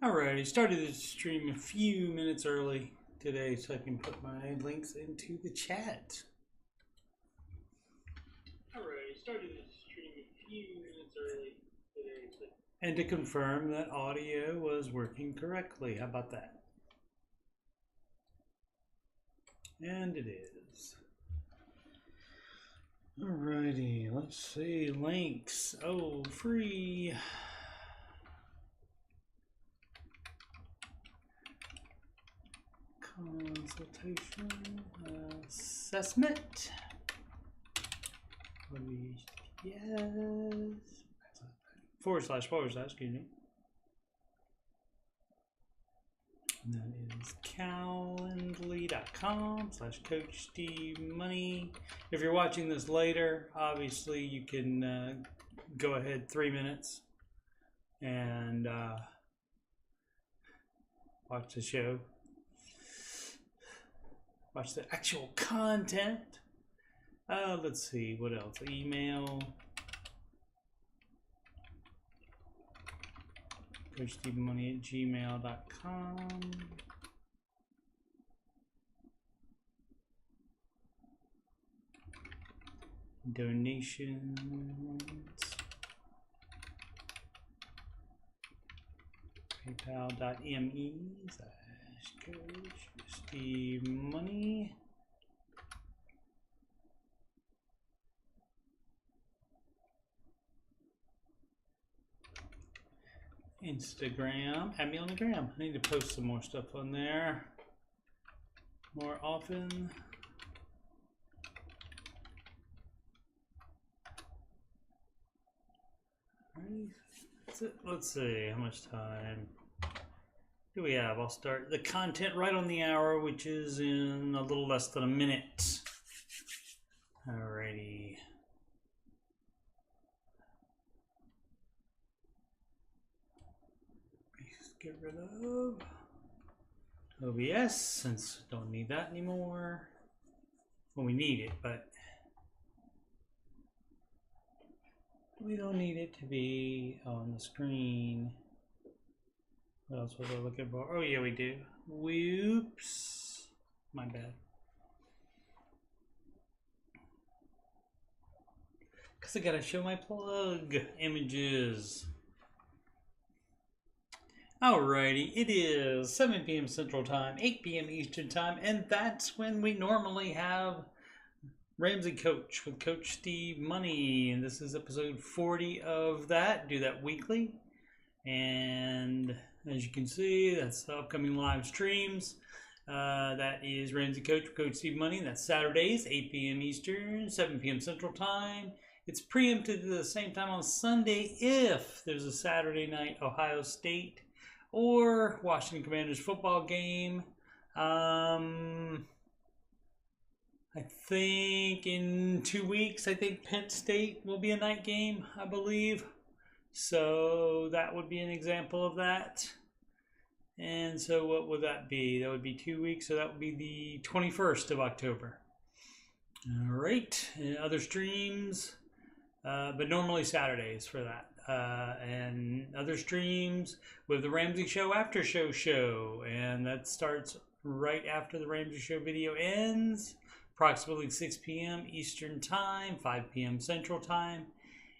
Alrighty, started this stream a few minutes early today so I can put my links into the chat. Alrighty, started this stream a few minutes early today. And to confirm that audio was working correctly. How about that? And it is. Alrighty, let's see. Links. Oh, free. Consultation assessment. Yes. // excuse me. And that is calendly.com/coachstevemoney. If you're watching this later, obviously you can go ahead 3 minutes and watch the show. Watch the actual content. Let's see, what else? Email. CoachSteveMoney@gmail.com. Donations. PayPal.me/CoachSteveMoney. Instagram. Add me on the gram. I need to post some more stuff on there more often. That's it. Let's see how much time do we have. I'll start the content right on the hour, which is in a little less than a minute. Alrighty. Get rid of OBS since don't need that anymore. Well, we need it, but we don't need it to be on the screen. What else was I looking for? Oh yeah, we do. Whoops, my bad. Because I gotta show my plug images. Alrighty, it is 7 p.m. Central Time, 8 p.m. Eastern Time, and that's when we normally have Ramsey Coach with Coach Steve Money. And this is episode 40 of that. Do that weekly. And as you can see, that's the upcoming live streams. That is Ramsey Coach with Coach Steve Money. That's Saturdays, 8 p.m. Eastern, 7 p.m. Central Time. It's preempted at the same time on Sunday if there's a Saturday night Ohio State or Washington Commanders football game. I think in 2 weeks, I think Penn State will be a night game, I believe. So that would be an example of that. And so what would that be? That would be 2 weeks, so that would be the 21st of October. All right, and other streams, but normally Saturdays for that. And other streams with the Ramsey Show After Show, and that starts right after the Ramsey Show video ends, approximately 6 p.m. Eastern Time, 5 p.m. Central Time,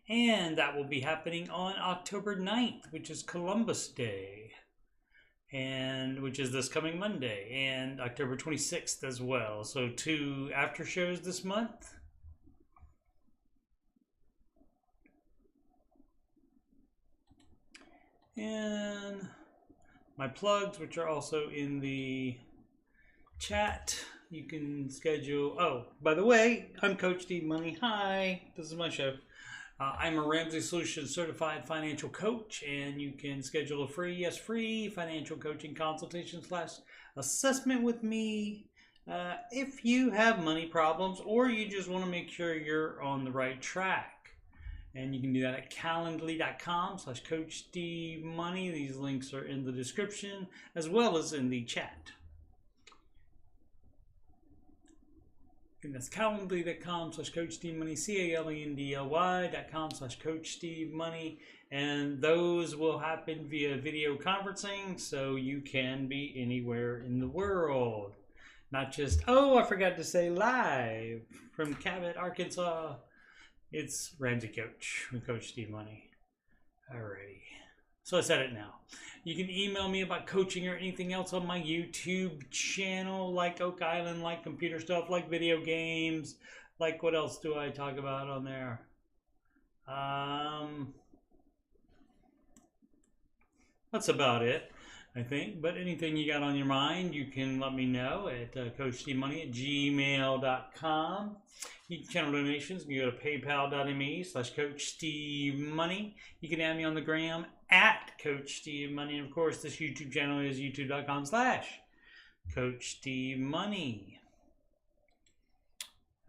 and that will be happening on October 9th, which is Columbus Day, and which is this coming Monday, and October 26th as well. So 2 after shows this month. And my plugs, which are also in the chat, you can schedule. Oh, by the way, I'm Coach Steve Money. Hi, this is my show. I'm a Ramsey Solutions certified financial coach, and you can schedule a free financial coaching consultation / assessment with me if you have money problems or you just want to make sure you're on the right track. And you can do that at calendly.com/CoachSteveMoney. These links are in the description as well as in the chat. And that's calendly.com/CoachSteveMoney, calendly.com/CoachSteveMoney. And those will happen via video conferencing, so you can be anywhere in the world. Not just, oh, I forgot to say live from Cabot, Arkansas. It's Ramsey Coach from Coach Steve Money. Alrighty. So I said it now. You can email me about coaching or anything else on my YouTube channel, like Oak Island, like computer stuff, like video games, like what else do I talk about on there? That's about it, I think. But anything you got on your mind, you can let me know at CoachSteveMoney@gmail.com. You can channel donations. You go to paypal.me/CoachSteveMoney. You can add me on the gram at CoachSteveMoney. And of course, this YouTube channel is youtube.com/CoachSteveMoney.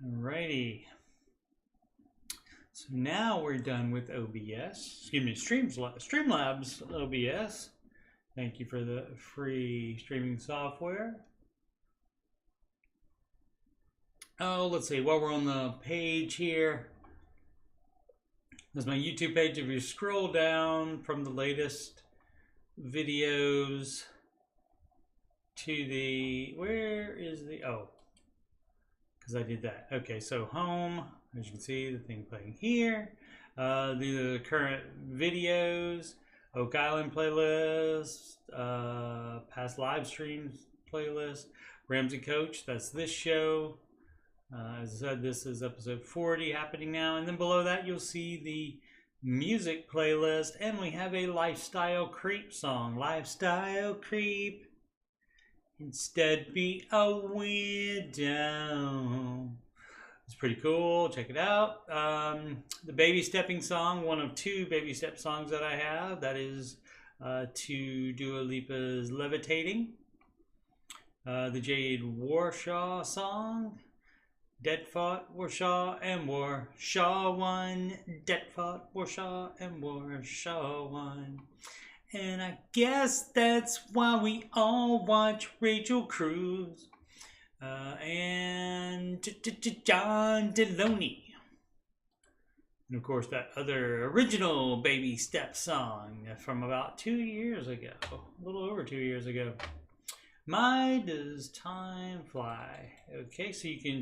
Alrighty. So now we're done with OBS. Excuse me, Streamlabs OBS. Thank you for the free streaming software. Oh, let's see. While we're on the page here, there's my YouTube page. If you scroll down from the latest videos to the, where is the, oh, because I did that. Okay, so home, as you can see, the thing playing here. These are the current videos, Oak Island playlist, past live streams playlist, Ramsey Coach, that's this show. As I said, this is episode 40 happening now. And then below that, you'll see the music playlist. And we have a Lifestyle Creep song. Lifestyle Creep. Instead be a widow. It's pretty cool. Check it out. The Baby Stepping song, one of two Baby Step songs that I have. That is to Dua Lipa's Levitating. The Jade Warshaw song. Dead fought Warshaw and Warshaw won. Dead fought Warshaw and Warshaw won. And I guess that's why we all watch Rachel Cruz and John Deloney. And of course that other original Baby Step song from about 2 years ago. A little over 2 years ago. My Does Time Fly. Okay, so you can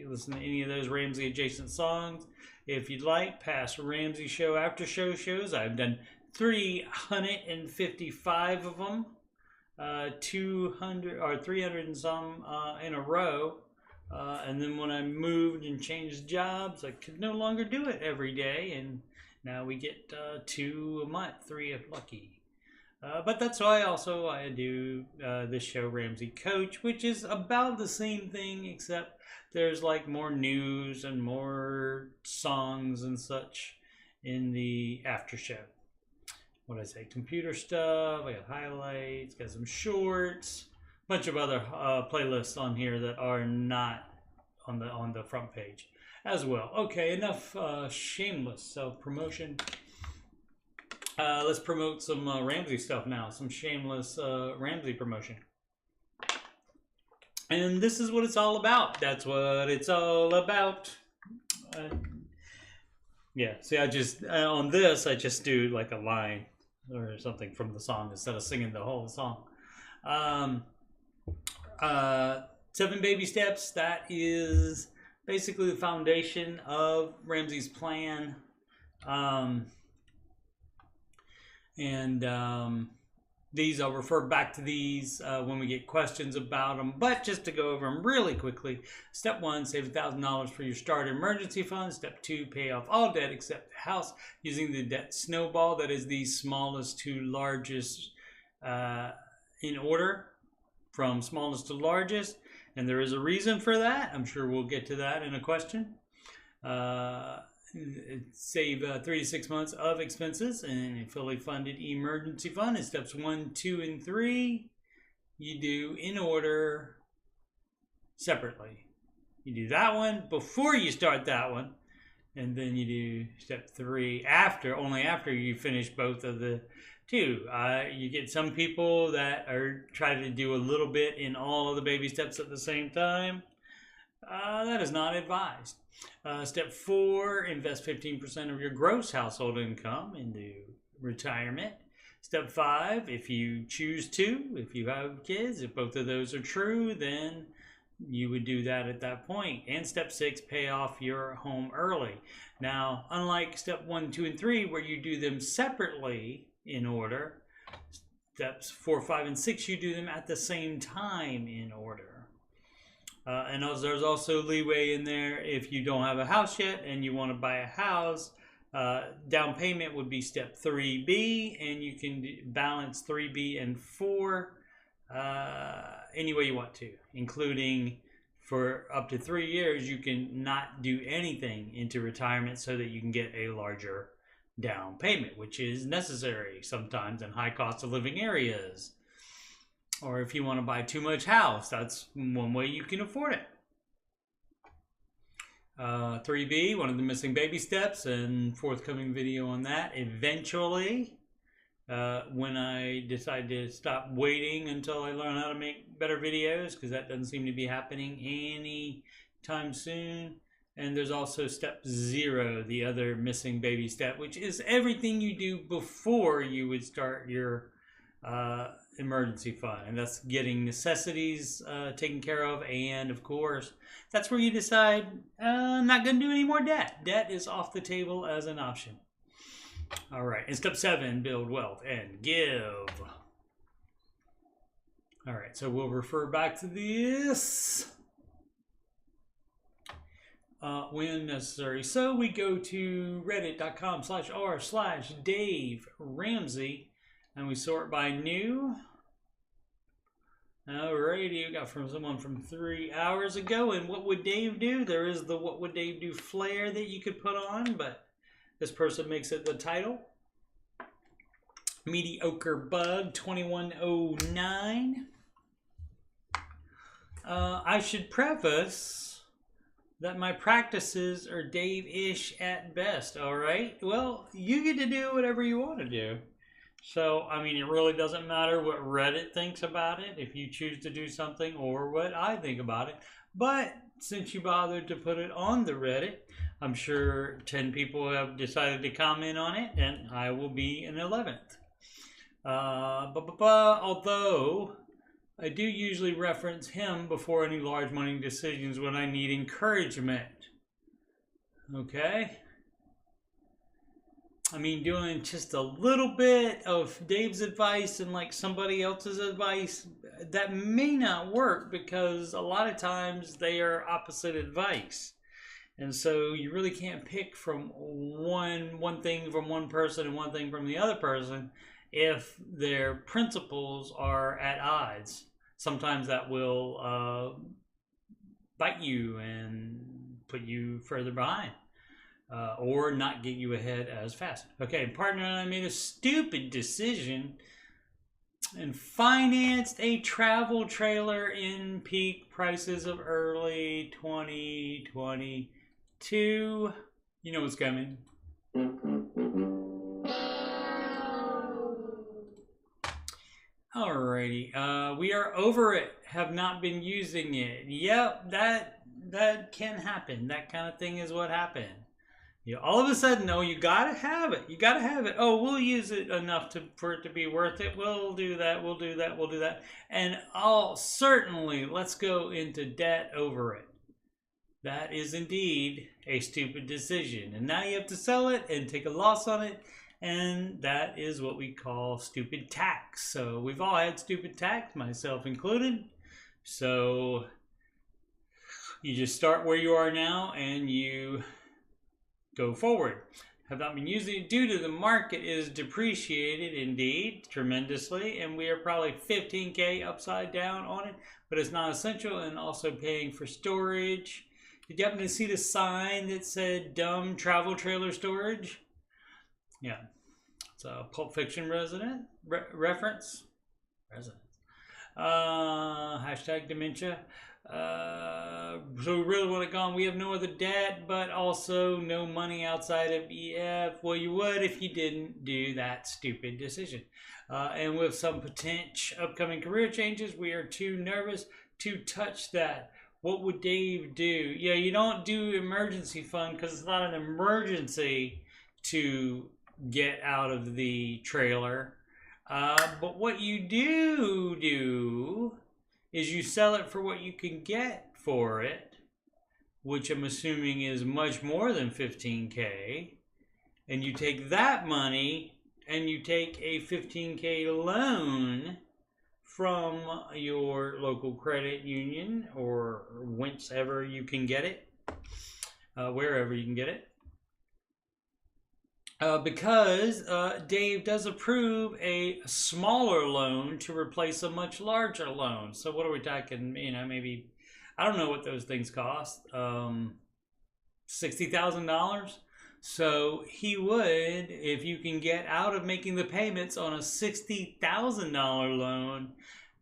listen to any of those Ramsey adjacent songs if you'd like. Past Ramsey show after show shows, I've done 355 of them, 200 or 300 and some in a row. And then when I moved and changed jobs, I could no longer do it every day, and now we get 2 a month, 3 if lucky. But that's why also I do this show, Ramsey Coach, which is about the same thing, except there's like more news and more songs and such in the after show. What did I say? Computer stuff, I got highlights, got some shorts, bunch of other playlists on here that are not on the front page as well. Okay, enough shameless self-promotion. Let's promote some Ramsey stuff now, some shameless Ramsey promotion. And this is what it's all about. That's what it's all about. Yeah, see, I just, on this, I just do like a line or something from the song instead of singing the whole song. 7 Baby Steps, that is basically the foundation of Ramsey's plan. These, I'll refer back to these when we get questions about them. But just to go over them really quickly. Step 1, save $1,000 for your starter emergency fund. Step 2, pay off all debt except the house using the debt snowball. That is the smallest to largest in order, from smallest to largest. And there is a reason for that. I'm sure we'll get to that in a question. Save 3 to 6 months of expenses and a fully funded emergency fund. In steps 1, 2, and 3, you do in order separately. You do that one before you start that one, and then you do step 3 only after you finish both of the 2. You get some people that are trying to do a little bit in all of the baby steps at the same time. That is not advised. Step 4, invest 15% of your gross household income into retirement. Step 5, if you choose to, if you have kids, if both of those are true, then you would do that at that point. And step 6, pay off your home early. Now, unlike step 1, 2, and 3, where you do them separately in order, steps 4, 5, and 6, you do them at the same time in order. And there's also leeway in there if you don't have a house yet and you want to buy a house. Down payment would be step 3B, and you can balance 3B and 4 any way you want to, including for up to 3 years you can not do anything into retirement so that you can get a larger down payment, which is necessary sometimes in high cost of living areas. Or if you want to buy too much house, that's one way you can afford it. 3B, one of the missing baby steps, and forthcoming video on that eventually. When I decide to stop waiting until I learn how to make better videos, because that doesn't seem to be happening anytime soon. And there's also step 0, the other missing baby step, which is everything you do before you would start your emergency fund, and that's getting necessities taken care of. And of course, that's where you decide I'm not going to do any more debt. Debt is off the table as an option. All right, and step 7, build wealth and give. All right, so we'll refer back to this when necessary. So we go to reddit.com/r/Dave Ramsey, and we sort by new. Alrighty, we got from someone from 3 hours ago. And what would Dave do? There is the what would Dave do flare that you could put on, but this person makes it the title. Mediocre Bug 2109. I should preface that my practices are Dave-ish at best, alright? Well, you get to do whatever you want to do. So, I mean, it really doesn't matter what Reddit thinks about it if you choose to do something, or what I think about it. But since you bothered to put it on the Reddit, I'm sure 10 people have decided to comment on it, and I will be an 11th. Although I do usually reference him before any large money decisions when I need encouragement. Okay? I mean, doing just a little bit of Dave's advice and like somebody else's advice, that may not work, because a lot of times they are opposite advice. And so you really can't pick from one thing from one person and one thing from the other person if their principles are at odds. Sometimes that will bite you and put you further behind. Or not get you ahead as fast. Okay, partner and I made a stupid decision and financed a travel trailer in peak prices of early 2022. You know what's coming. Alrighty, we are over it. Have not been using it. Yep, that can happen. That kind of thing is what happened. You know, all of a sudden, oh, you gotta have it. You gotta have it. Oh, we'll use it enough for it to be worth it. We'll do that. We'll do that. We'll do that. And certainly, let's go into debt over it. That is indeed a stupid decision. And now you have to sell it and take a loss on it. And that is what we call stupid tax. So we've all had stupid tax, myself included. So you just start where you are now and you go forward. Have not been using it due to the market is depreciated indeed tremendously, and we are probably 15K upside down on it, but it's not essential, and also paying for storage. Did you happen to see the sign that said dumb travel trailer storage? Yeah, it's a Pulp Fiction reference. Hashtag dementia. So we really want it gone. We have no other debt, but also no money outside of EF. Well, you would if you didn't do that stupid decision. And with some potential upcoming career changes, we are too nervous to touch that. What would Dave do? Yeah, you don't do emergency fund because it's not an emergency to get out of the trailer. But what you do is you sell it for what you can get for it, which I'm assuming is much more than 15K. And you take that money and you take a 15K loan from your local credit union or whencever you can get it, wherever you can get it. Because Dave does approve a smaller loan to replace a much larger loan. So what are we talking, maybe, I don't know what those things cost, $60,000? So he would, if you can get out of making the payments on a $60,000 loan,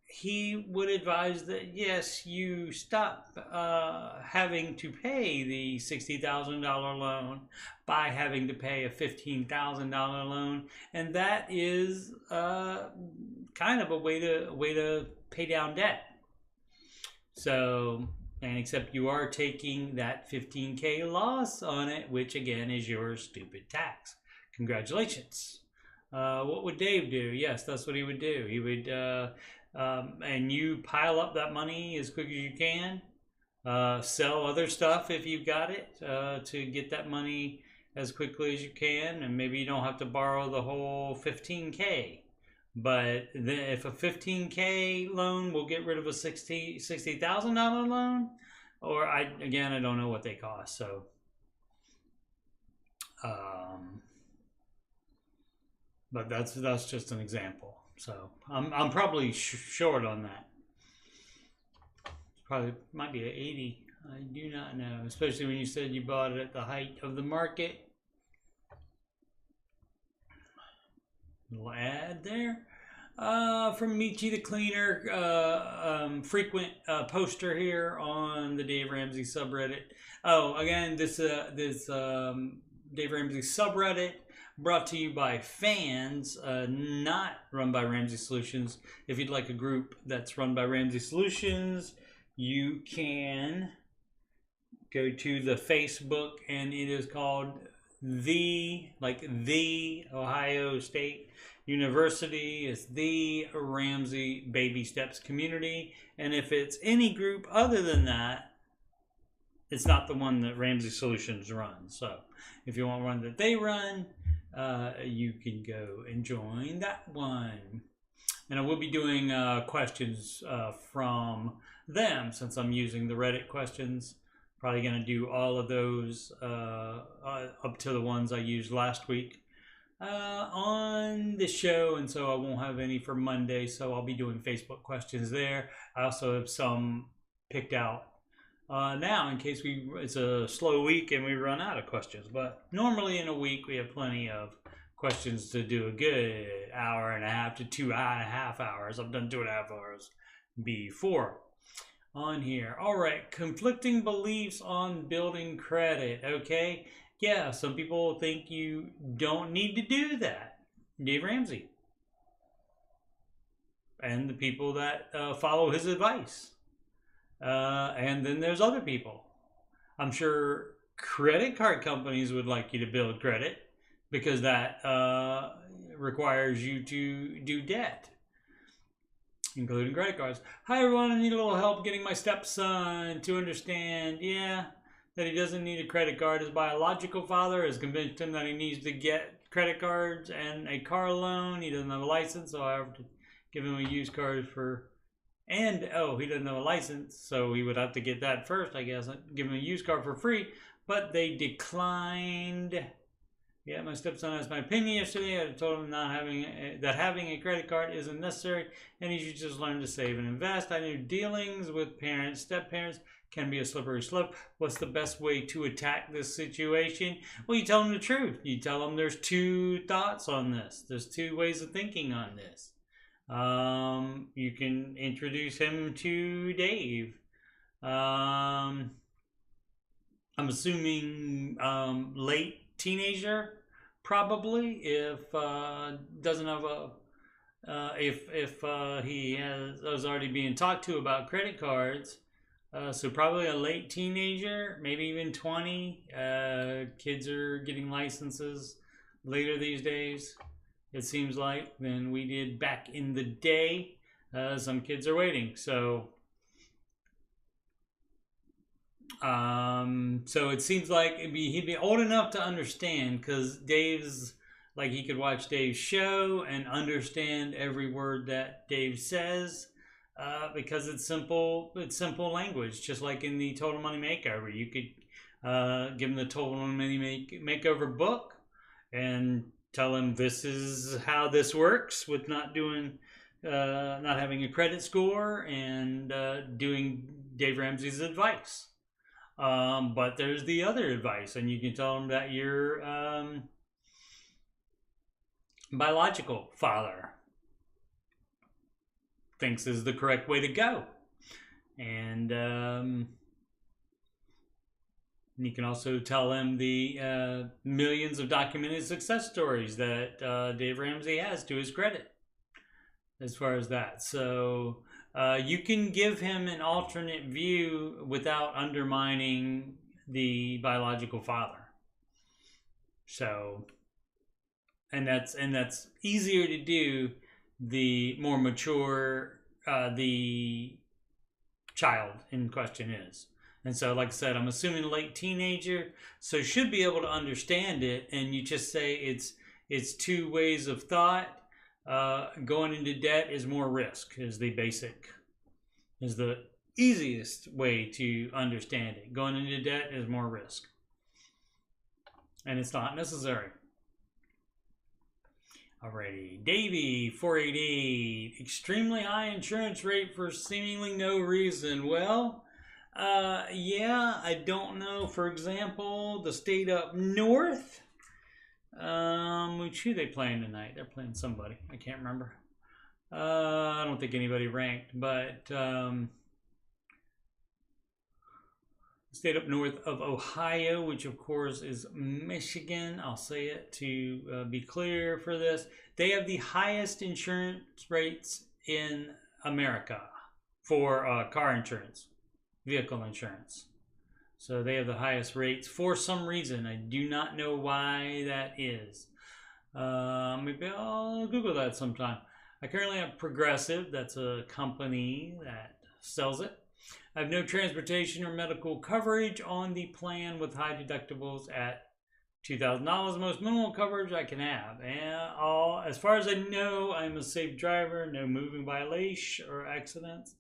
he would advise that, yes, you stop having to pay the $60,000 loan by having to pay a $15,000 loan. And that is kind of a way to pay down debt. So, and except you are taking that 15K loss on it, which again is your stupid tax. Congratulations. What would Dave do? Yes, that's what he would do. He would, and you pile up that money as quick as you can. Sell other stuff if you've got it to get that money as quickly as you can. And maybe you don't have to borrow the whole 15K. But if a 15K loan will get rid of a $60,000 loan, or I don't know what they cost. So, but that's just an example. So I'm probably short on that. Probably might be an 80. I do not know, especially when you said you bought it at the height of the market. Little ad there. From Michi the Cleaner, frequent poster here on the Dave Ramsey subreddit. Oh, again, this Dave Ramsey subreddit brought to you by fans, not run by Ramsey Solutions. If you'd like a group that's run by Ramsey Solutions, you can go to the Facebook, and it is called the Ohio State University. Is the Ramsey Baby Steps Community. And if it's any group other than that, it's not the one that Ramsey Solutions runs. So if you want one that they run, you can go and join that one. And I will be doing questions from them since I'm using the Reddit questions. Probably going to do all of those up to the ones I used last week on the show, and so I won't have any for Monday, so I'll be doing Facebook questions there. I also have some picked out now in case it's a slow week and we run out of questions, but normally in a week we have plenty of questions to do a good hour and a half to 2.5 hours. I've done 2.5 hours before on here. All right, conflicting beliefs on building credit. Okay, yeah, some people think you don't need to do that. Dave Ramsey. And the people that follow his advice. And then there's other people. I'm sure credit card companies would like you to build credit because that requires you to do debt, including credit cards. Hi everyone, I need a little help getting my stepson to understand, that he doesn't need a credit card. His biological father has convinced him that he needs to get credit cards and a car loan. He doesn't have a license, so I have to give him a used card he doesn't have a license, so he would have to get that first, I guess. I'd give him a used car for free, but they declined. Yeah, my stepson asked my opinion yesterday. I told him that having a credit card isn't necessary, and he should just learn to save and invest. I knew dealings with parents, step-parents, can be a slippery slope. What's the best way to attack this situation? Well, you tell them the truth. You tell them there's two thoughts on this. There's two ways of thinking on this. You can introduce him to Dave. I'm assuming late teenager, probably, if doesn't have if he has already being talked to about credit cards. So probably a late teenager, maybe even 20. Kids are getting licenses later these days, it seems like, than we did back in the day. Some kids are waiting. So it seems like he'd be old enough to understand, because Dave's like, he could watch Dave's show and understand every word that Dave says, because it's simple language, just like in the Total Money Makeover. You could give him the Total Money Makeover book and tell him this is how this works with not having a credit score and doing Dave Ramsey's advice. But there's the other advice, and you can tell him that your biological father thinks is the correct way to go. And you can also tell him the millions of documented success stories that Dave Ramsey has to his credit as far as that. So you can give him an alternate view without undermining the biological father. So, and that's easier to do the more mature the child in question is. And so, like I said, I'm assuming late teenager, so should be able to understand it. And you just say it's two ways of thought. Going into debt is more risk, is the easiest way to understand it. Going into debt is more risk, and it's not necessary. Alrighty, Davey 488, extremely high insurance rate for seemingly no reason. Well, yeah, I don't know. For example, the state up north. Which who they playing tonight? They're playing somebody. I can't remember. I don't think anybody ranked, but state up north of Ohio, which of course is Michigan. I'll say it to be clear for this. They have the highest insurance rates in America for car insurance, vehicle insurance. So they have the highest rates for some reason. I do not know why that is. Maybe I'll Google that sometime. I currently have Progressive. That's a company that sells it. I have no transportation or medical coverage on the plan with high deductibles at $2,000, most minimal coverage I can have. And as far as I know, I'm a safe driver, no moving violation or accidents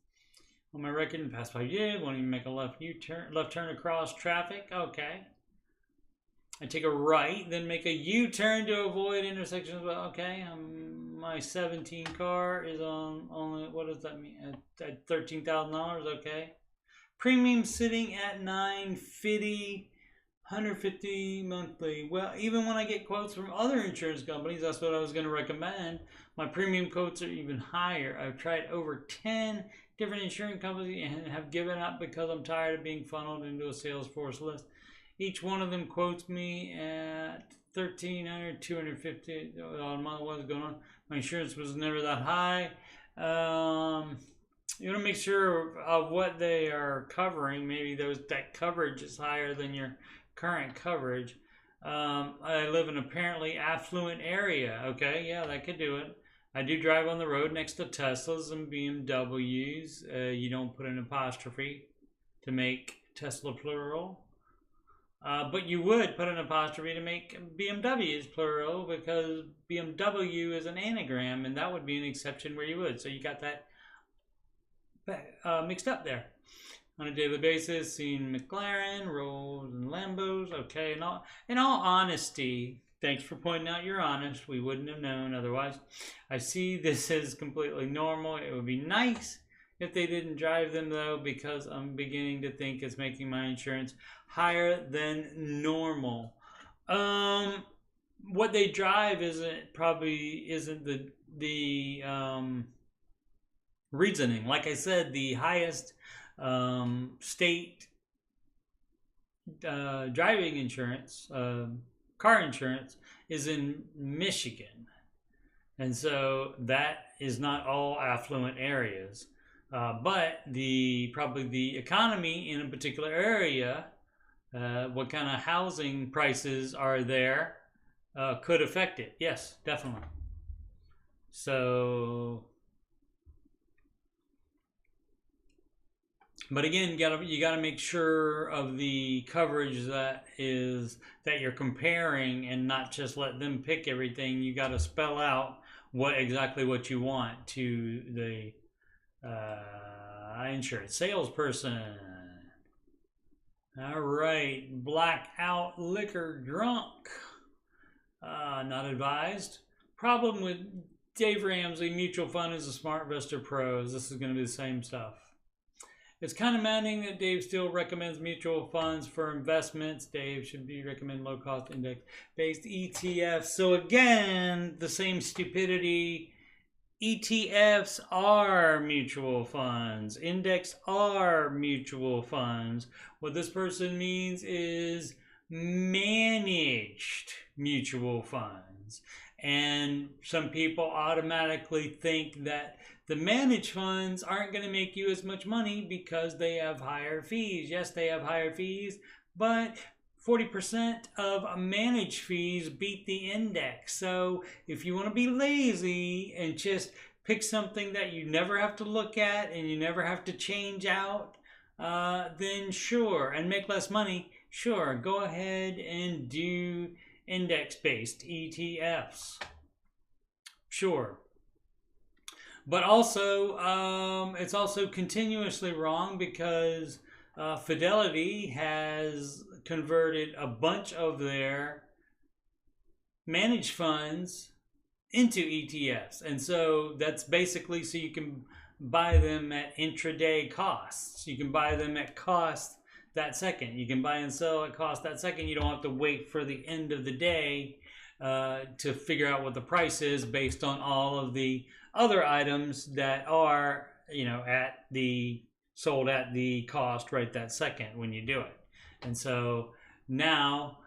on my record in the past 5 years. Won't even make a left turn across traffic. Okay. I take a right, then make a U-turn to avoid intersections. Well, okay. My 17 car is on only, what does that mean? At $13,000. Okay. Premium sitting at $950, $150 monthly. Well, even when I get quotes from other insurance companies, that's what I was going to recommend. My premium quotes are even higher. I've tried over 10 different insurance companies and have given up because I'm tired of being funneled into a Salesforce list. Each one of them quotes me at $1,300, $250 a month. What's going on? My insurance was never that high. You want to make sure of what they are covering. Maybe that coverage is higher than your current coverage. I live in an apparently affluent area. Okay, yeah, that could do it. I do drive on the road next to Teslas and BMWs. You don't put an apostrophe to make Tesla plural. But you would put an apostrophe to make BMWs plural, because BMW is an anagram, and that would be an exception where you would. So you got that mixed up there. On a daily basis, seeing McLaren, Rolls, and Lambos. Okay, in all honesty, thanks for pointing out you're honest. We wouldn't have known otherwise. I see this as completely normal. It would be nice if they didn't drive them, though, because I'm beginning to think it's making my insurance higher than normal. What they drive isn't the reasoning. Like I said, the highest state driving insurance, car insurance, is in Michigan. And so that is not all affluent areas. But probably the economy in a particular area, what kind of housing prices are there, could affect it. Yes, definitely. So, but again, you gotta make sure of the coverage that you're comparing, and not just let them pick everything. You got to spell out exactly what you want to the insurance salesperson. All right, blackout liquor drunk. Not advised. Problem with Dave Ramsey mutual fund is a SmartVestor Pros. This is going to be the same stuff. It's kind of maddening that Dave still recommends mutual funds for investments. Dave should be recommend low-cost index-based ETFs. So again, the same stupidity. ETFs are mutual funds. Index are mutual funds. What this person means is managed mutual funds. And some people automatically think that the managed funds aren't going to make you as much money because they have higher fees. Yes, they have higher fees, but 40% of managed fees beat the index. So if you want to be lazy and just pick something that you never have to look at and you never have to change out, then sure, and make less money, sure, go ahead and do index-based ETFs. Sure. But also, it's also continuously wrong because Fidelity has converted a bunch of their managed funds into ETFs. And so that's basically so you can buy them at intraday costs. You can buy them at cost that second. You can buy and sell at cost that second. You don't have to wait for the end of the day to figure out what the price is based on all of the other items that are, sold at the cost right that second when you do it. And so now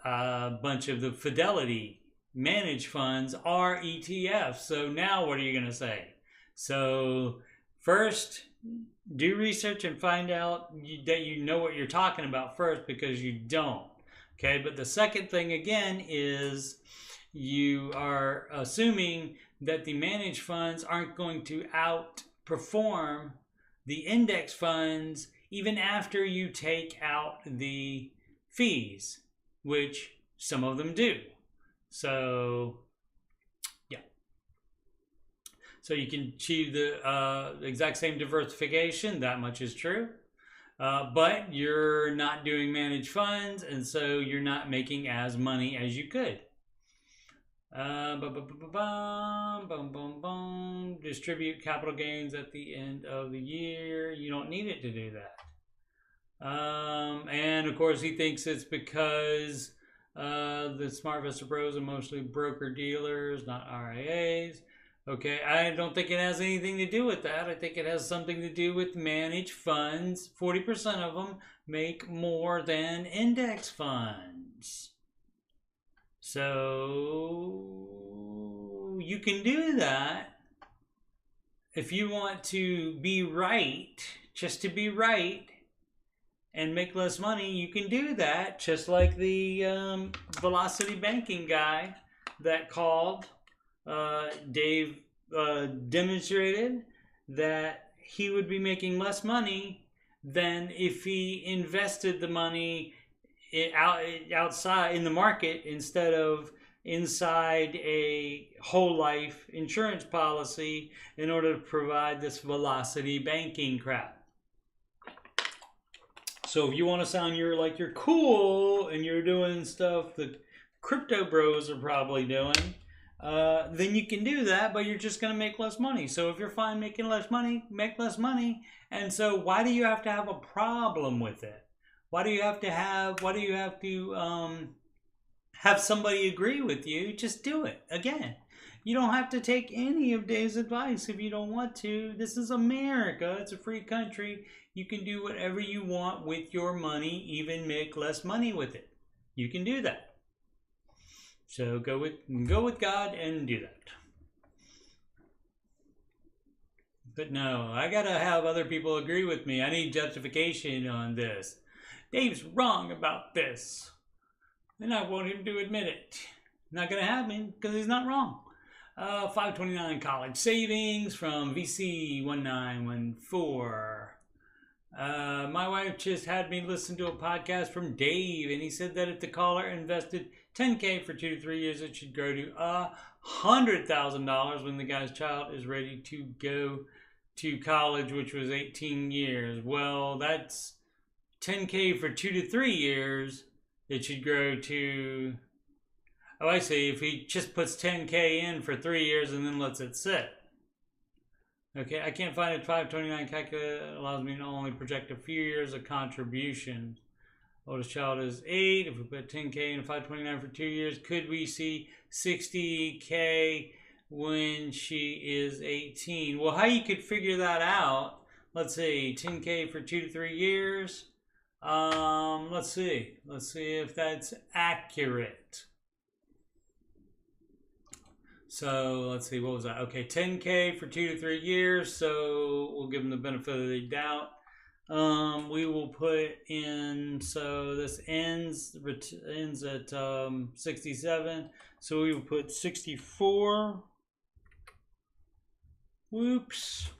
a bunch of the Fidelity managed funds are ETFs. So now what are you going to say? So first, do research and find out that you know what you're talking about first, because you don't. Okay, but the second thing again is you are assuming that the managed funds aren't going to outperform the index funds even after you take out the fees, which some of them do. So, yeah. So you can achieve the exact same diversification, that much is true. But you're not doing managed funds, and so you're not making as money as you could. Distribute capital gains at the end of the year. You don't need it to do that. And of course, he thinks it's because the SmartVestor Pros are mostly broker dealers, not RIAs. Okay, I don't think it has anything to do with that. I think it has something to do with managed funds. 40% of them make more than index funds. So you can do that if you want to be right, just to be right and make less money. You can do that, just like the Velocity Banking guy that called. Dave demonstrated that he would be making less money than if he invested the money outside in the market instead of inside a whole life insurance policy in order to provide this Velocity Banking crap. So if you want to sound like you're cool and you're doing stuff that crypto bros are probably doing, then you can do that, but you're just going to make less money. So if you're fine making less money, make less money. And so why do you have to have a problem with it? Why do you have to have somebody agree with you? Just do it. Again, you don't have to take any of Dave's advice if you don't want to. This is America. It's a free country. You can do whatever you want with your money, even make less money with it. You can do that. So go with God and do that. But no, I gotta have other people agree with me. I need justification on this. Dave's wrong about this. And I want him to admit it. Not gonna happen because he's not wrong. 529 college savings from VC1914. My wife just had me listen to a podcast from Dave, and he said that if the caller invested $10K for 2 to 3 years, it should grow to $100,000 when the guy's child is ready to go to college, which was 18 years. Well, that's 10K for 2 to 3 years. It should grow to, oh, I see. If he just puts 10K in for 3 years and then lets it sit. Okay, I can't find a 529 calculator that allows me to only project a few years of contributions. Oldest child is 8. If we put 10K in a 529 for 2 years, could we see 60K when she is 18? Well, how you could figure that out, let's see, 10K for 2 to 3 years. Let's see if that's accurate. So let's see, what was that? Okay, 10K for 2 to 3 years. So we'll give them the benefit of the doubt. We will put in, so this ends at 67. So we will put 64. Whoops.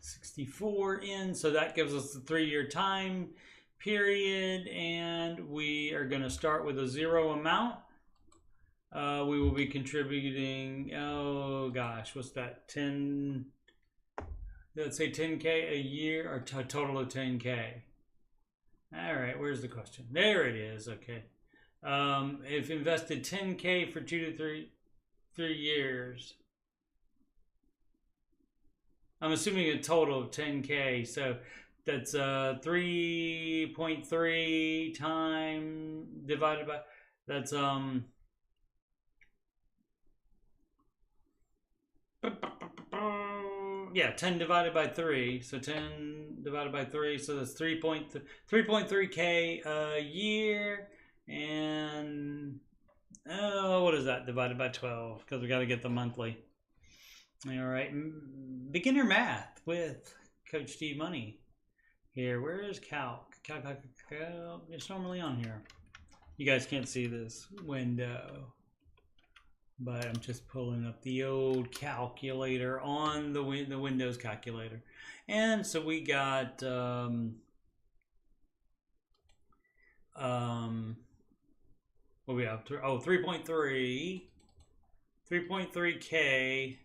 64 in, so that gives us the 3-year time period, and we are going to start with a 0 amount. We will be contributing, oh gosh, what's that, 10, let's say 10K a year, or a total of 10K. All right, where's the question? There it is, okay. If invested 10K for 2 to 3 years, I'm assuming a total of 10K, so that's 3.3 time divided by, that's yeah, 10 divided by 3, so 10 divided by 3, so that's 3.3K a year, and what is that divided by 12, because we got to get the monthly. All right, beginner math with Coach D Money here. Where is calc? Calc? It's normally on here. You guys can't see this window, but I'm just pulling up the old calculator on the Windows calculator. And so we got what we have? 3.3K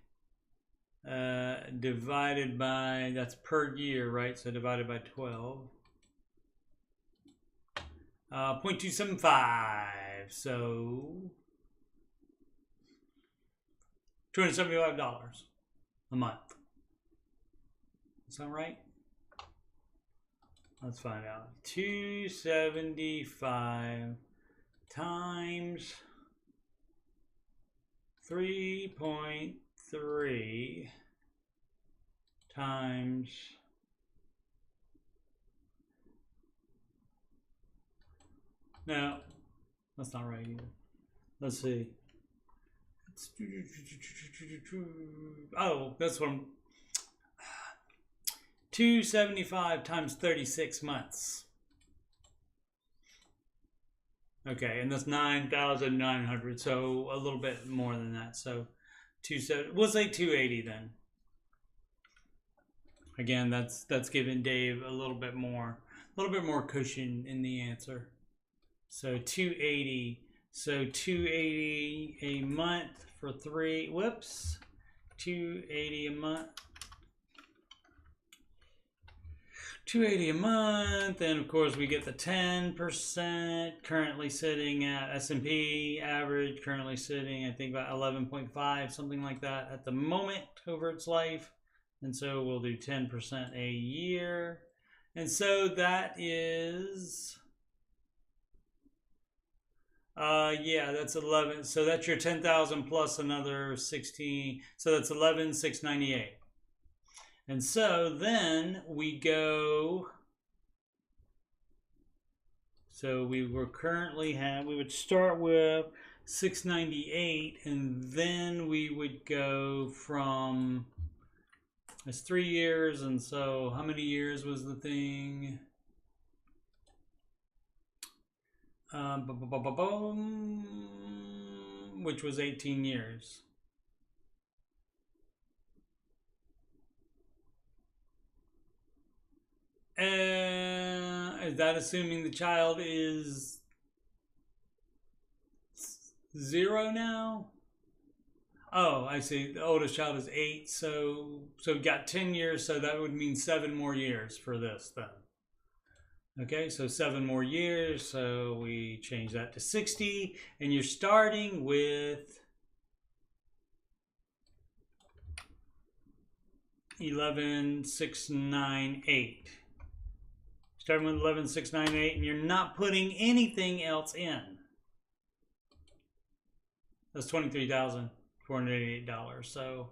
divided by, that's per year, right? So divided by 12. 0.275. So $275 a month. Sound right? Let's find out. 275 times 3.3 times no, that's not right either. Let's see. Oh, that's what I'm 275 times 36 months. Okay, and that's 9,900, so a little bit more than that. So we'll say 280 then. Again, that's giving Dave a little bit more cushion in the answer. So 280. So 280 a month for 3. Whoops. 280 a month. 280 a month, and of course we get the 10%, currently sitting at S&P average, currently sitting I think about 11.5, something like that at the moment over its life. And so we'll do 10% a year. And so that is, yeah, that's 11. So that's your 10,000 plus another 16. So that's 11,698. And so then we go, so we were currently we would start with 698, and then we would go from It's 3 years, and so how many years was the thing? Which was 18 years. Is that assuming the child is 0 now? Oh, I see. The oldest child is 8, so we got 10 years, so that would mean 7 more years for this then. Okay, so 7 more years, so we change that to 60, and you're starting with 11,698. Starting with 11,698, and you're not putting anything else in. That's $23,488. So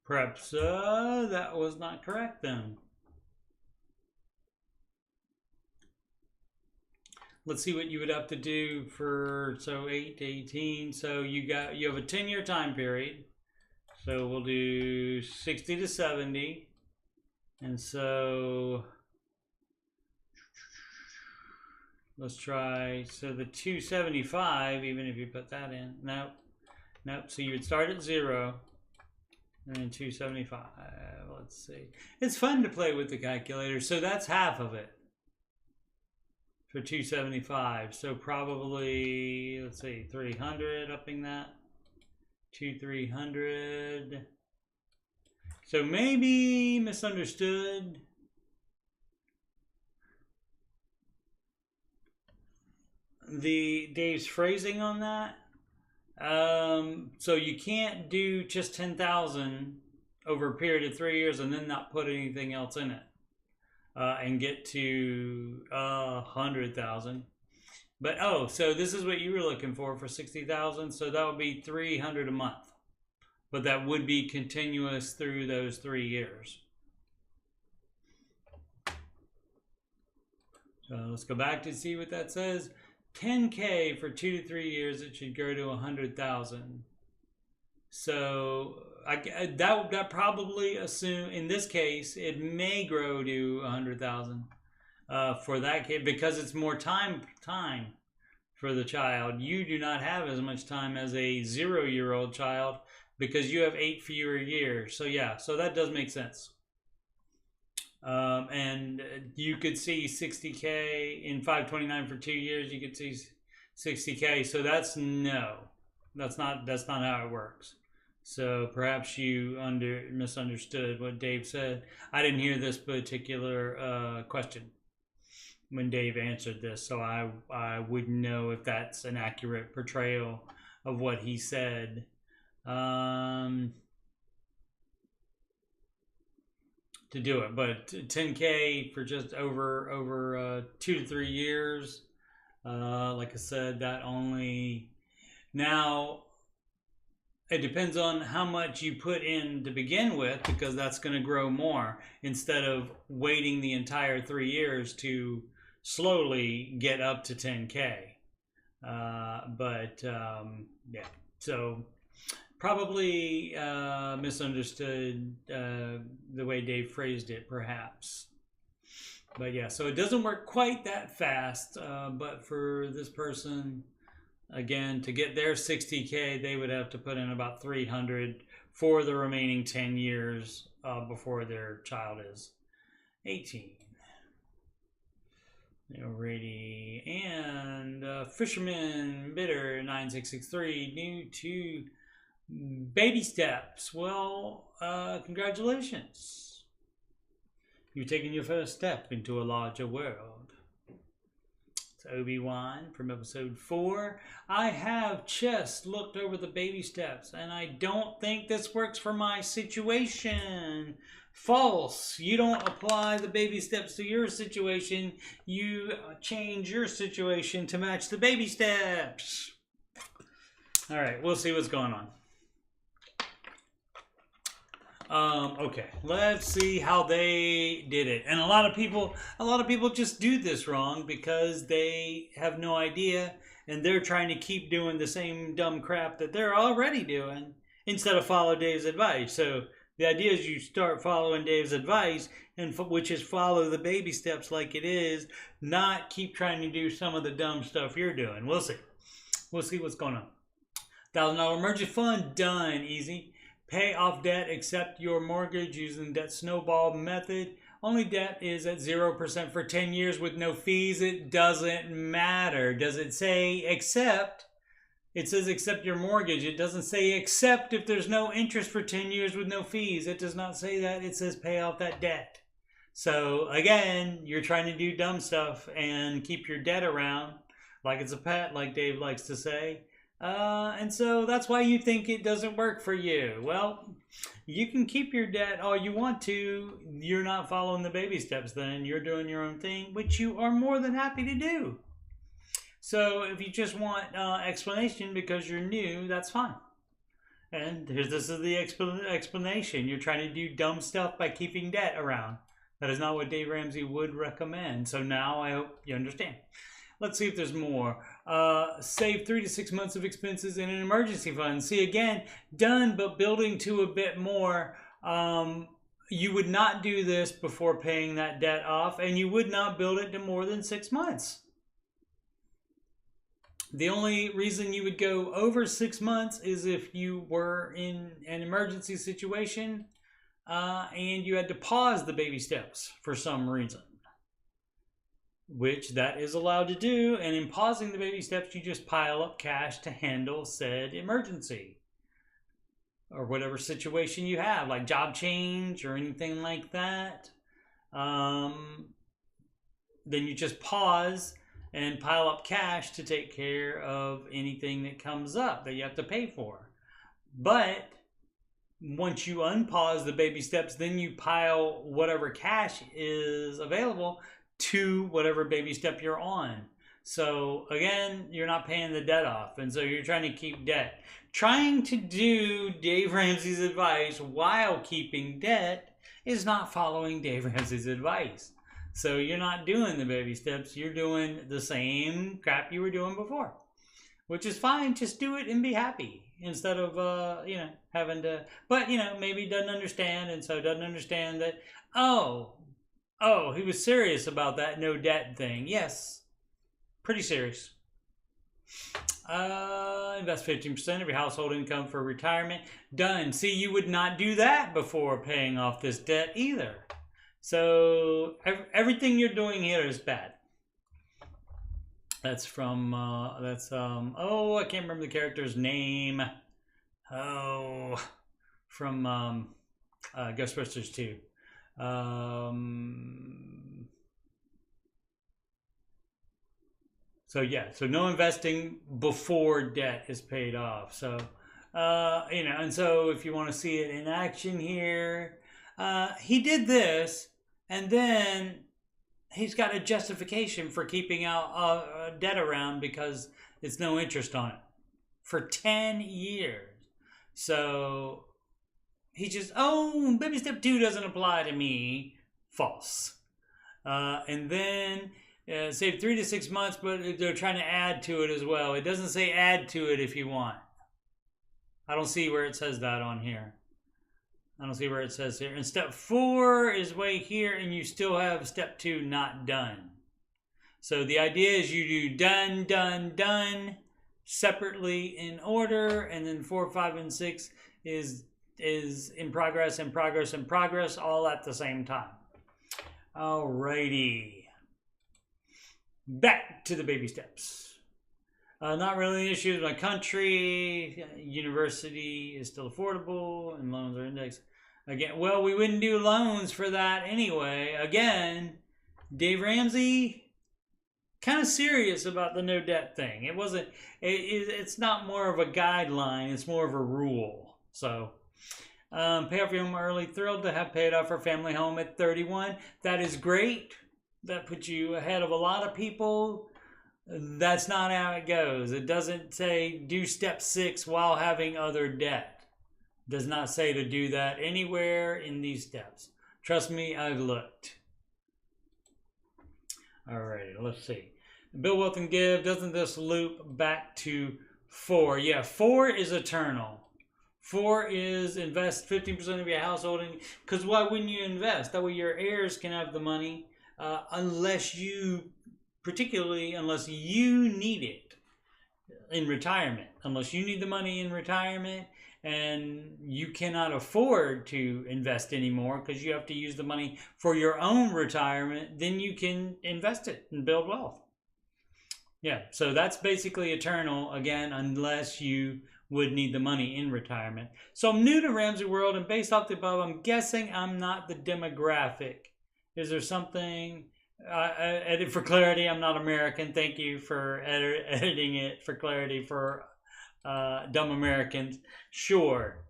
perhaps that was not correct then. Let's see what you would have to do for 8 to 18. So you have a 10-year time period. So we'll do 60 to 70. And so let's try, so the 275, even if you put that in, nope. So you would start at 0 and then 275. Let's see. It's fun to play with the calculator. So that's half of it for 275. So probably, let's see, 300, upping that. 300. So maybe misunderstood. Dave's phrasing on that. So you can't do just 10,000 over a period of 3 years and then not put anything else in it and get to 100,000. But so this is what you were looking for 60,000. So that would be 300 a month, but that would be continuous through those 3 years. So let's go back to see what that says. 10K for 2 to 3 years, it should go to 100,000. So that probably assume in this case it may grow to 100,000 for that kid because it's more time for the child. You do not have as much time as a 0-year-old child because you have 8 fewer years. So yeah, so that does make sense. And you could see 60K in 529 for 2 years. You could see 60K. So that's not how it works. So perhaps you misunderstood what Dave said. I didn't hear this particular question when Dave answered this, so I wouldn't know if that's an accurate portrayal of what he said. To do it, but 10K for just over 2 to 3 years. Like I said, that only now it depends on how much you put in to begin with, because that's going to grow more instead of waiting the entire 3 years to slowly get up to 10K. Yeah, so probably misunderstood the way Dave phrased it, perhaps. But yeah, so it doesn't work quite that fast. But for this person, again, to get their 60K, they would have to put in about 300 for the remaining 10 years before their child is 18. Alrighty, and Fisherman Bidder 9663, new to baby steps. Well, congratulations. You've taken your first step into a larger world. It's Obi-Wan from episode 4. I have just looked over the baby steps, and I don't think this works for my situation. False. You don't apply the baby steps to your situation. You change your situation to match the baby steps. All right, we'll see what's going on. Okay, let's see how they did it. And a lot of people just do this wrong because they have no idea and they're trying to keep doing the same dumb crap that they're already doing instead of follow Dave's advice. So The idea is you start following Dave's advice, and which is follow the baby steps like it is, not keep trying to do some of the dumb stuff you're doing. We'll see. We'll see what's going on. $1,000 emergency fund, done. Easy. Pay off debt, accept your mortgage using debt snowball method. Only debt is at 0% for 10 years with no fees. It doesn't matter. Does it say accept? It says accept your mortgage. It doesn't say accept if there's no interest for 10 years with no fees. It does not say that. It says pay off that debt. So again, you're trying to do dumb stuff and keep your debt around like it's a pet, like Dave likes to say. And so that's why you think it doesn't work for you. Well, you can keep your debt all you want to. You're not following the baby steps then. You're doing your own thing, which you are more than happy to do. So if you just want explanation because you're new, that's fine. And this is the explanation. You're trying to do dumb stuff by keeping debt around. That is not what Dave Ramsey would recommend. So now I hope you understand. Let's see if there's more. Save 3 to 6 months of expenses in an emergency fund. See, again, done, but building to a bit more. You would not do this before paying that debt off, and you would not build it to more than 6 months. The only reason you would go over 6 months is if you were in an emergency situation and you had to pause the baby steps for some reason, which that is allowed to do. And in pausing the baby steps, you just pile up cash to handle said emergency or whatever situation you have, like job change or anything like that. Then you just pause and pile up cash to take care of anything that comes up that you have to pay for. But once you unpause the baby steps, then you pile whatever cash is available to whatever baby step you're on. So again, you're not paying the debt off, and so you're trying to keep debt. Trying to do Dave Ramsey's advice while keeping debt is not following Dave Ramsey's advice. So you're not doing the baby steps, you're doing the same crap you were doing before, which is fine. Just do it and be happy instead of having to, but maybe doesn't understand, and so doesn't understand that, oh, he was serious about that no debt thing. Yes, pretty serious. Invest 15% of your household income for retirement. Done. See, you would not do that before paying off this debt either. So everything you're doing here is bad. That's from, I can't remember the character's name. From Ghostbusters 2. So no investing before debt is paid off. So, and so if you want to see it in action here, he did this, and then he's got a justification for keeping out debt around because it's no interest on it for 10 years. So he just, baby step 2 doesn't apply to me. False. And then save 3 to 6 months, but they're trying to add to it as well. It doesn't say add to it if you want. I don't see where it says that on here. I don't see where it says here. And step 4 is way here, and you still have step 2 not done. So the idea is you do done, done, done separately in order, and then 4, 5, and 6 is in progress, in progress, in progress, all at the same time. Alrighty. Back to the baby steps. Not really an issue with my country. University is still affordable, and loans are indexed. Again, well, we wouldn't do loans for that anyway. Again, Dave Ramsey, kind of serious about the no debt thing. It wasn't. It's not more of a guideline. It's more of a rule. So, pay off your home early. Thrilled to have paid off our family home at 31. That is great. That puts you ahead of a lot of people. That's not how it goes. It doesn't say do step 6 while having other debt. It does not say to do that anywhere in these steps. Trust me, I've looked. Alright, let's see. Build wealth and give. Doesn't this loop back to 4? Yeah, 4 is eternal. 4 is invest 15% of your household in, because why wouldn't you invest? That way your heirs can have the money, unless you need it in retirement. Unless you need the money in retirement and you cannot afford to invest anymore because you have to use the money for your own retirement, then you can invest it and build wealth. Yeah, so that's basically eternal, again, unless you would need the money in retirement. So I'm new to Ramsey World, and based off the above, I'm guessing I'm not the demographic. Is there something... edit for clarity, I'm not American. Thank you for editing it for clarity for dumb Americans. Sure.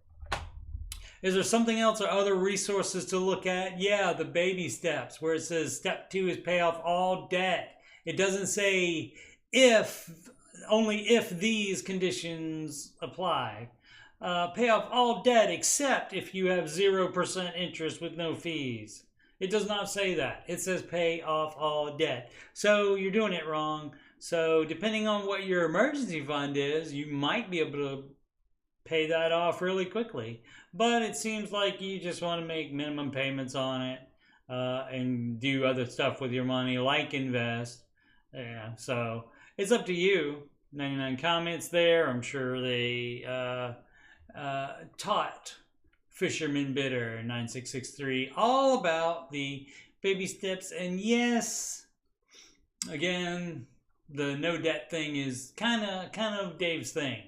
Is there something else or other resources to look at? Yeah, the baby steps, where it says step 2 is pay off all debt. It doesn't say only if these conditions apply. Pay off all debt except if you have 0% interest with no fees. It does not say that. It says pay off all debt. So you're doing it wrong. So depending on what your emergency fund is, you might be able to pay that off really quickly. But it seems like you just want to make minimum payments on it and do other stuff with your money, like invest. Yeah, so it's up to you. 99 comments there. I'm sure they taught Fisherman Bitter 9663 all about the baby steps. And yes, again, the no debt thing is kind of Dave's thing.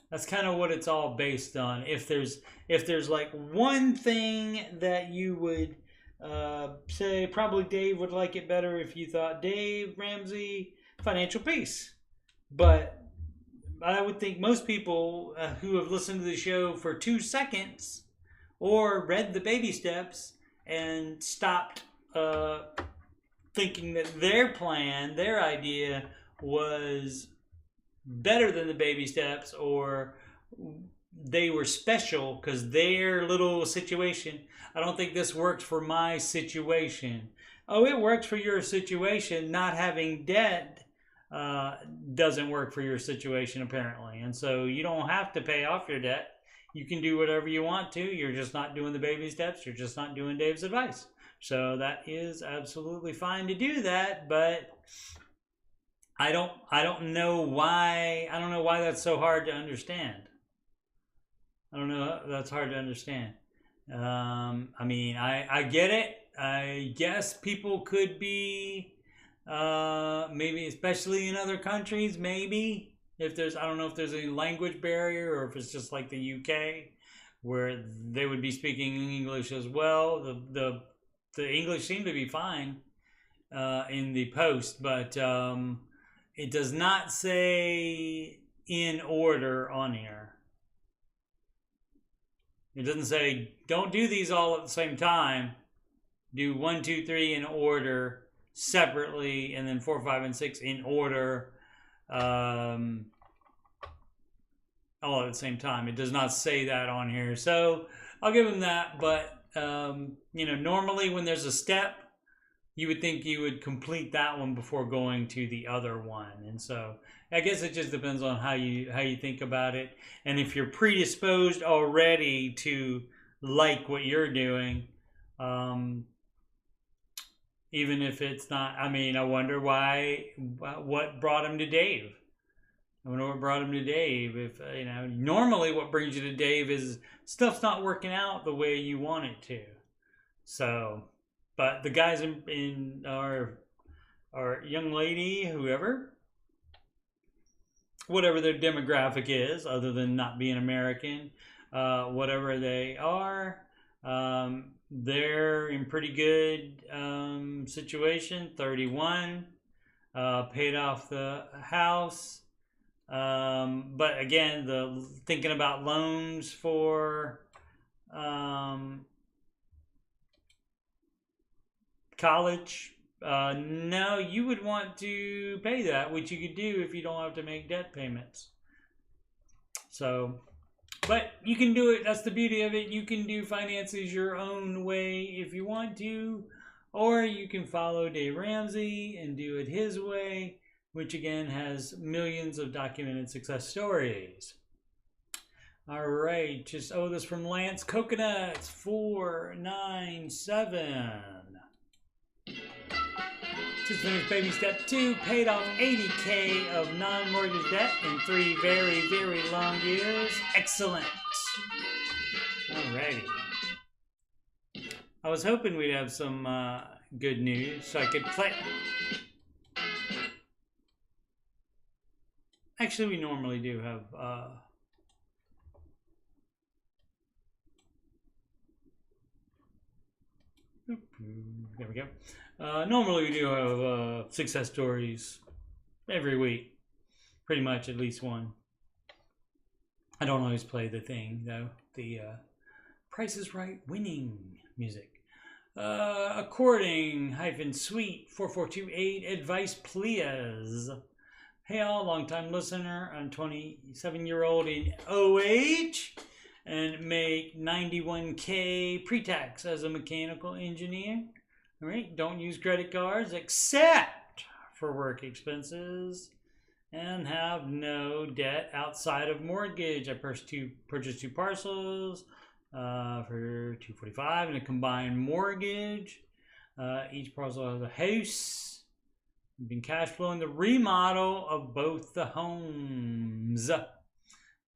That's kind of what it's all based on. If there's like one thing that you would say, probably Dave would like it better if you thought Dave Ramsey financial peace. But I would think most people who have listened to the show for 2 seconds or read the baby steps and stopped thinking that their plan, their idea was better than the baby steps, or they were special because their little situation. I don't think this works for my situation. Oh, it works for your situation. Not having debt doesn't work for your situation, apparently. And so you don't have to pay off your debt. You can do whatever you want to. You're just not doing the baby steps. You're just not doing Dave's advice. So that is absolutely fine to do that, but I don't know why that's so hard to understand. I don't know, that's hard to understand. I mean, I get it. I guess people could be maybe, especially in other countries, maybe if there's, I don't know if there's a language barrier or if it's just like the UK where they would be speaking English as well. The English seemed to be fine in the post, but it does not say in order on here. It doesn't say don't do these all at the same time. Do 1, 2, 3 in order separately, and then 4, 5, and 6 in order all at the same time. It does not say that on here, so I'll give them that. But you know, normally when there's a step, you would think you would complete that one before going to the other one. And so I guess it just depends on how you think about it. And if you're predisposed already to like what you're doing, even if it's not, I mean, I wonder what brought him to Dave. I wonder what brought him to Dave. If, you know, normally what brings you to Dave is stuff's not working out the way you want it to. So, but the guys in our young lady, whatever their demographic is, other than not being American, whatever they are, they're in pretty good situation. 31, paid off the house. But again, thinking about loans for college, no, you would want to pay that, which you could do if you don't have to make debt payments. So, but you can do it. That's the beauty of it. You can do finances your own way if you want to, or you can follow Dave Ramsey and do it his way, which again has millions of documented success stories. All right, just this from Lance Coconuts 497. Just finished baby step 2, paid off $80K of non-mortgage debt in 3 very, very long years. Excellent. Alrighty. I was hoping we'd have some good news so I could play. Actually, we normally do have there we go. Normally we do have success stories every week, pretty much at least one. I don't always play the thing though, the Price is Right winning music. According-suite 4428 advice please. Hey all, long-time listener. I'm 27-year-old in OH and make $91K pre-tax as a mechanical engineer. All right, don't use credit cards except for work expenses and have no debt outside of mortgage. I purchased two parcels for $245 and a combined mortgage. Each parcel has a house. I've been cash flowing the remodel of both the homes.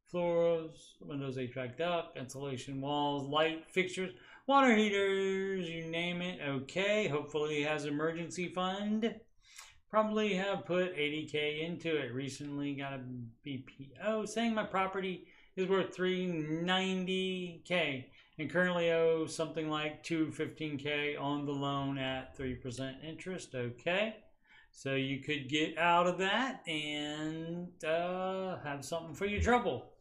Floors, windows, HVAC duct, insulation, walls, light fixtures, water heaters, you name it. Okay, hopefully he has emergency fund. Probably have put $80K into it. Recently got a BPO saying my property is worth $390K and currently owe something like $215K on the loan at 3% interest. Okay, so you could get out of that and have something for your trouble.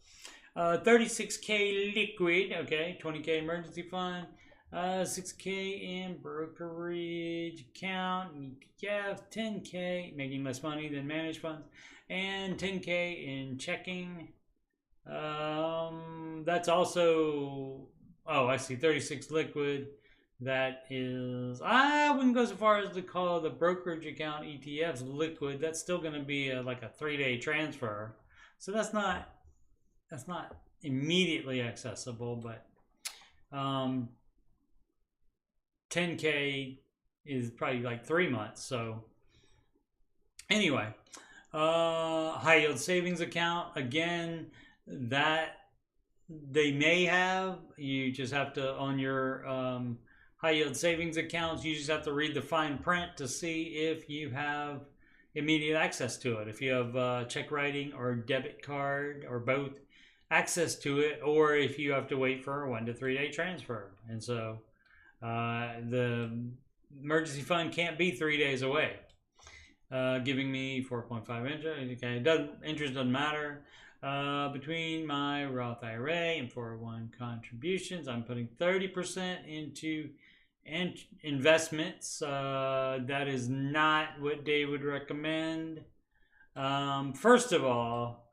36K liquid, okay, 20K emergency fund, 6K in brokerage account, ETF, 10K, making less money than managed funds, and 10K in checking. That's also, oh, I see, 36 liquid. That is, I wouldn't go so far as to call the brokerage account ETFs liquid. That's still going to be like a 3-day transfer. So that's not immediately accessible, but 10K is probably like 3 months. So anyway, high yield savings account, again, that they may have, you just have to, on your high yield savings accounts, you just have to read the fine print to see if you have immediate access to it. If you have check writing or debit card or both access to it, or if you have to wait for a 1 to 3 day transfer. And so the emergency fund can't be 3 days away. Giving me 4.5 interest. Okay, interest doesn't matter. Between my Roth IRA and 401 contributions, I'm putting 30% into investments. That is not what Dave would recommend. First of all,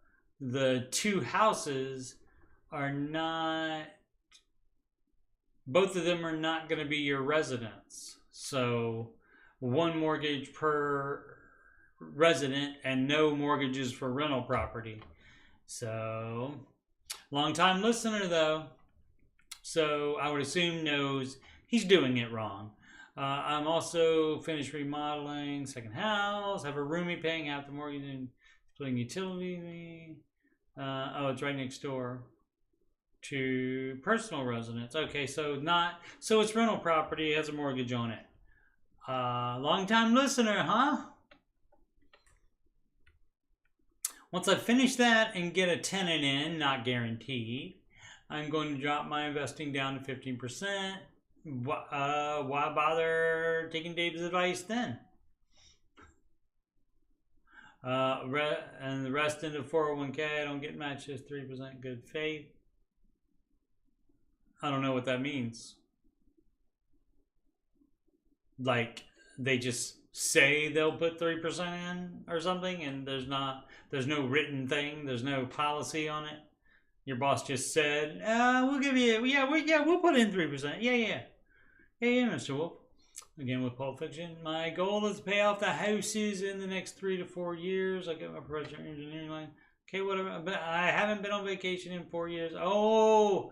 the two houses are not, both of them are not going to be your residence. So one mortgage per resident and no mortgages for rental property. So long-time listener though, so I would assume knows he's doing it wrong. I'm also finished remodeling second house, have a roomie paying half the mortgage and splitting utility. Oh, it's right next door to personal residence. Okay, so it's rental property, has a mortgage on it. Long-time listener, huh? Once I finish that and get a tenant in, not guaranteed, I'm going to drop my investing down to 15%. Why bother taking Dave's advice then? And the rest into 401k, I don't get matched, just 3% good faith. I don't know what that means. Like, they just say they'll put 3% in or something, and there's no written thing, there's no policy on it. Your boss just said, we'll give you, we'll put in 3%. Yeah, Mr. Wolf. Again, with Pulp Fiction, my goal is to pay off the houses in the next 3 to 4 years. I get my professional engineering line. Okay, whatever. But I haven't been on vacation in 4 years. Oh,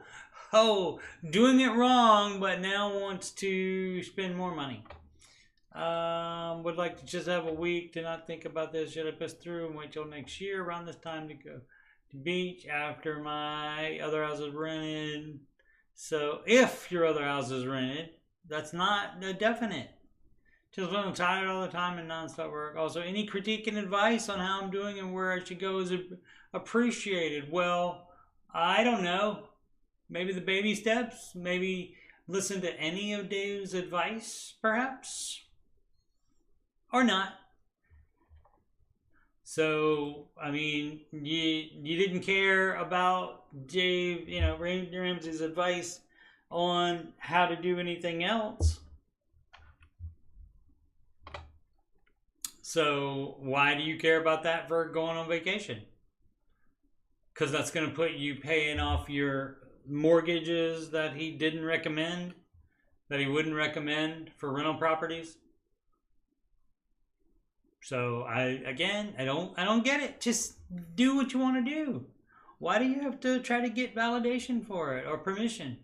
doing it wrong, but now wants to spend more money. Would like to just have a week to not think about this. Should I push through and wait till next year around this time to go to beach after my other house is rented? So if your other house is rented, that's not a definite. Just when I'm tired all the time and nonstop work. Also, any critique and advice on how I'm doing and where I should go is appreciated. Well, I don't know. Maybe the baby steps. Maybe listen to any of Dave's advice, perhaps. Or not. So, I mean, you didn't care about Dave, Ramsey's advice on how to do anything else. So why do you care about that for going on vacation? Because that's going to put you paying off your mortgages that he didn't recommend, that he wouldn't recommend for rental properties. So I don't get it. Just do what you want to do. Why do you have to try to get validation for it or permission?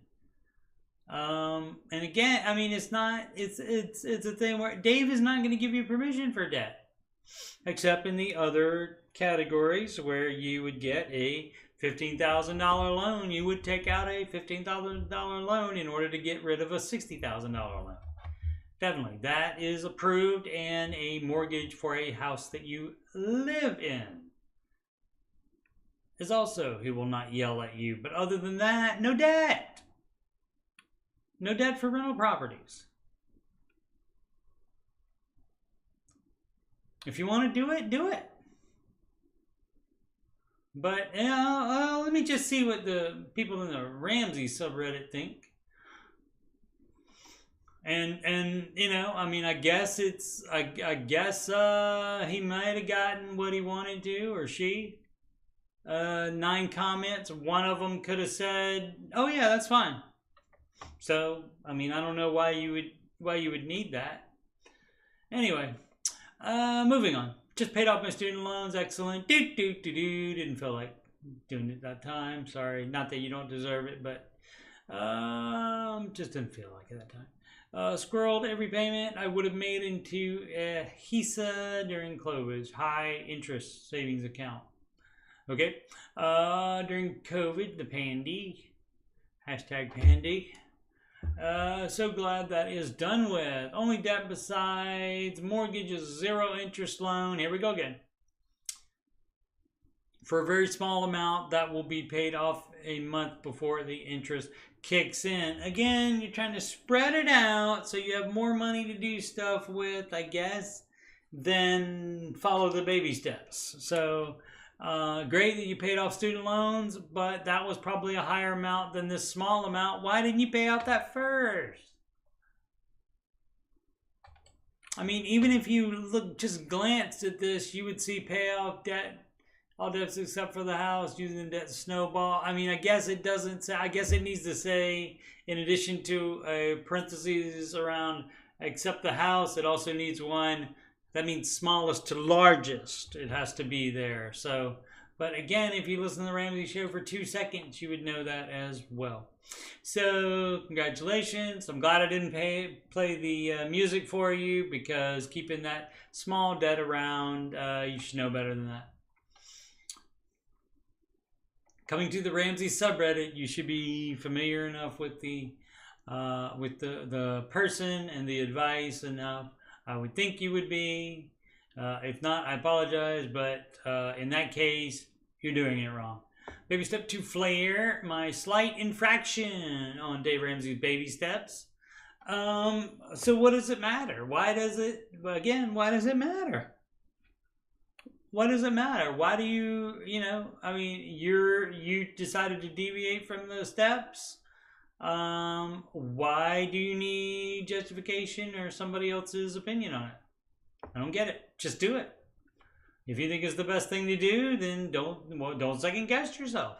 And again, I mean, it's a thing where Dave is not going to give you permission for debt, except in the other categories where you would get a $15,000 loan. You would take out a $15,000 loan in order to get rid of a $60,000 loan. Definitely, that is approved, and a mortgage for a house that you live in is also, he will not yell at you. But other than that, no debt. No debt for rental properties. If you want to do it, do it. But let me just see what the people in the Ramsey subreddit think. And I mean, I guess he might have gotten what he wanted to, or she. 9 comments. One of them could have said, "Oh yeah, that's fine." So, I mean, I don't know why you would need that. Anyway, moving on. Just paid off my student loans. Excellent. Didn't feel like doing it that time. Sorry. Not that you don't deserve it, but just didn't feel like it that time. Squirreled every payment I would have made into a HISA during COVID, high interest savings account. Okay. During COVID, the pandy. #pandy. So glad that is done with. Only debt besides mortgage is 0 interest loan. Here we go again. For a very small amount that will be paid off a month before the interest kicks in. Again, you're trying to spread it out so you have more money to do stuff with, I guess, than follow the baby steps. So great that you paid off student loans, but that was probably a higher amount than this small amount. Why didn't you pay out that first? I mean, even if you just glanced at this, you would see pay off debt, all debts except for the house, using the debt snowball. I mean, I guess it doesn't say, I guess it needs to say, in addition to a parentheses around except the house, it also needs one. That means smallest to largest. It has to be there. So, but again, if you listen to the Ramsey show for 2 seconds, you would know that as well. So, congratulations. I'm glad I didn't play the music for you, because keeping that small debt around, you should know better than that. Coming to the Ramsey subreddit, you should be familiar enough with the person and the advice enough. I would think you would be. If not, I apologize, but in that case, you're doing it wrong. Baby step 2 flare, my slight infraction on Dave Ramsey's baby steps. So what does it matter? Why does it matter? What does it matter? Why do you decided to deviate from the steps? Why do you need justification or somebody else's opinion on it? I don't get it. Just do it. If you think it's the best thing to do, then don't second guess yourself.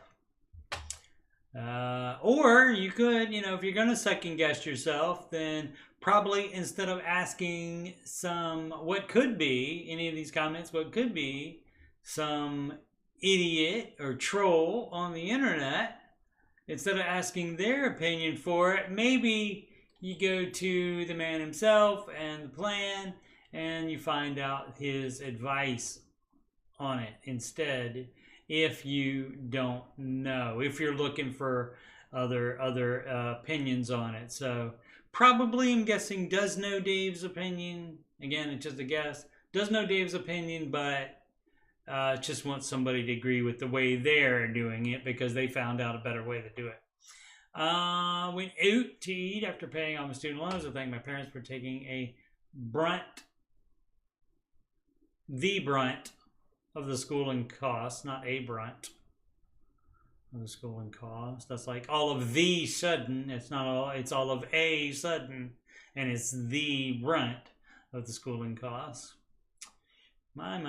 Or you could, if you're going to second guess yourself, then probably instead of asking what could be, any of these comments, what could be some idiot or troll on the internet, instead of asking their opinion for it, maybe you go to the man himself and the plan and you find out his advice on it instead, if you don't know, if you're looking for other opinions on it. So probably, I'm guessing, does know Dave's opinion. Again, it's just a guess. Does know Dave's opinion, but just wants somebody to agree with the way they're doing it because they found out a better way to do it. Went out to eat after paying off my student loans. I thank my parents for taking the brunt of the schooling costs, not a brunt of the schooling costs. That's like all of the sudden. It's not all. It's all of a sudden, and it's the brunt of the schooling costs. My.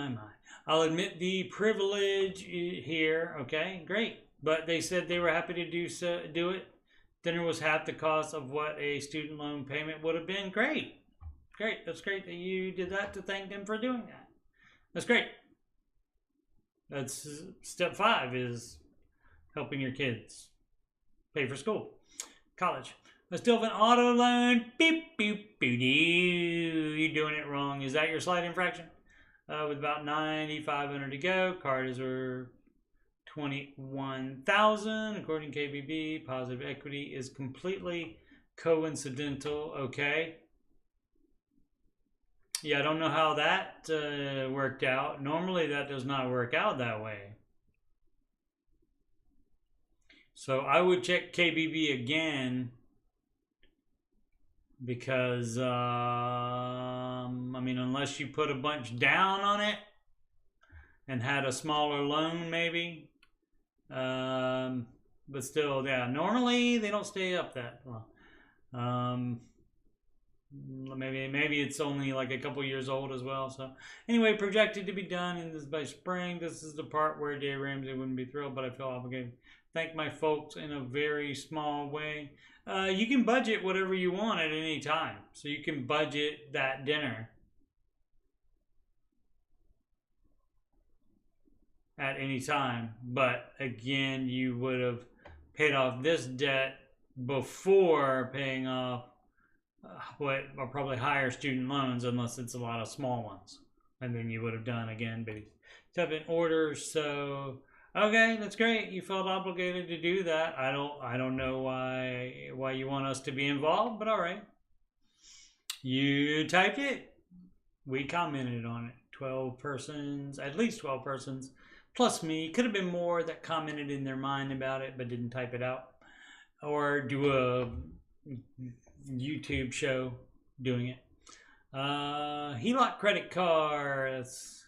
I'll admit the privilege here. Okay, great. But they said they were happy to do it. Dinner was half the cost of what a student loan payment would have been. Great. That's great that you did that, to thank them for doing that. That's great. That's step 5, is helping your kids pay for school, college. I still have an auto loan. Beep, beep, beep, you're doing it wrong. Is that your slight infraction? With about $9,500 to go. Card is worth $21,000. According to KBB, positive equity is completely coincidental. Okay. Yeah, I don't know how that worked out. Normally that does not work out that way. So I would check KBB again, because I mean, unless you put a bunch down on it and had a smaller loan maybe, but still, yeah, normally they don't stay up that long. Maybe it's only like a couple years old as well. So anyway, projected to be done in this by spring. This is the part where Dave Ramsey wouldn't be thrilled, but I feel obligated to thank my folks in a very small way. You can budget whatever you want at any time. So you can budget that dinner at any time. But again, you would have paid off this debt before paying off what are probably higher student loans, unless it's a lot of small ones. And then you would have done again, but step in order. So okay, that's great. You felt obligated to do that. I don't know why you want us to be involved, but all right. You typed it. We commented on it. 12 persons, at least 12 persons, plus me. Could have been more that commented in their mind about it, but didn't type it out. Or do a YouTube show doing it. HELOC credit cards.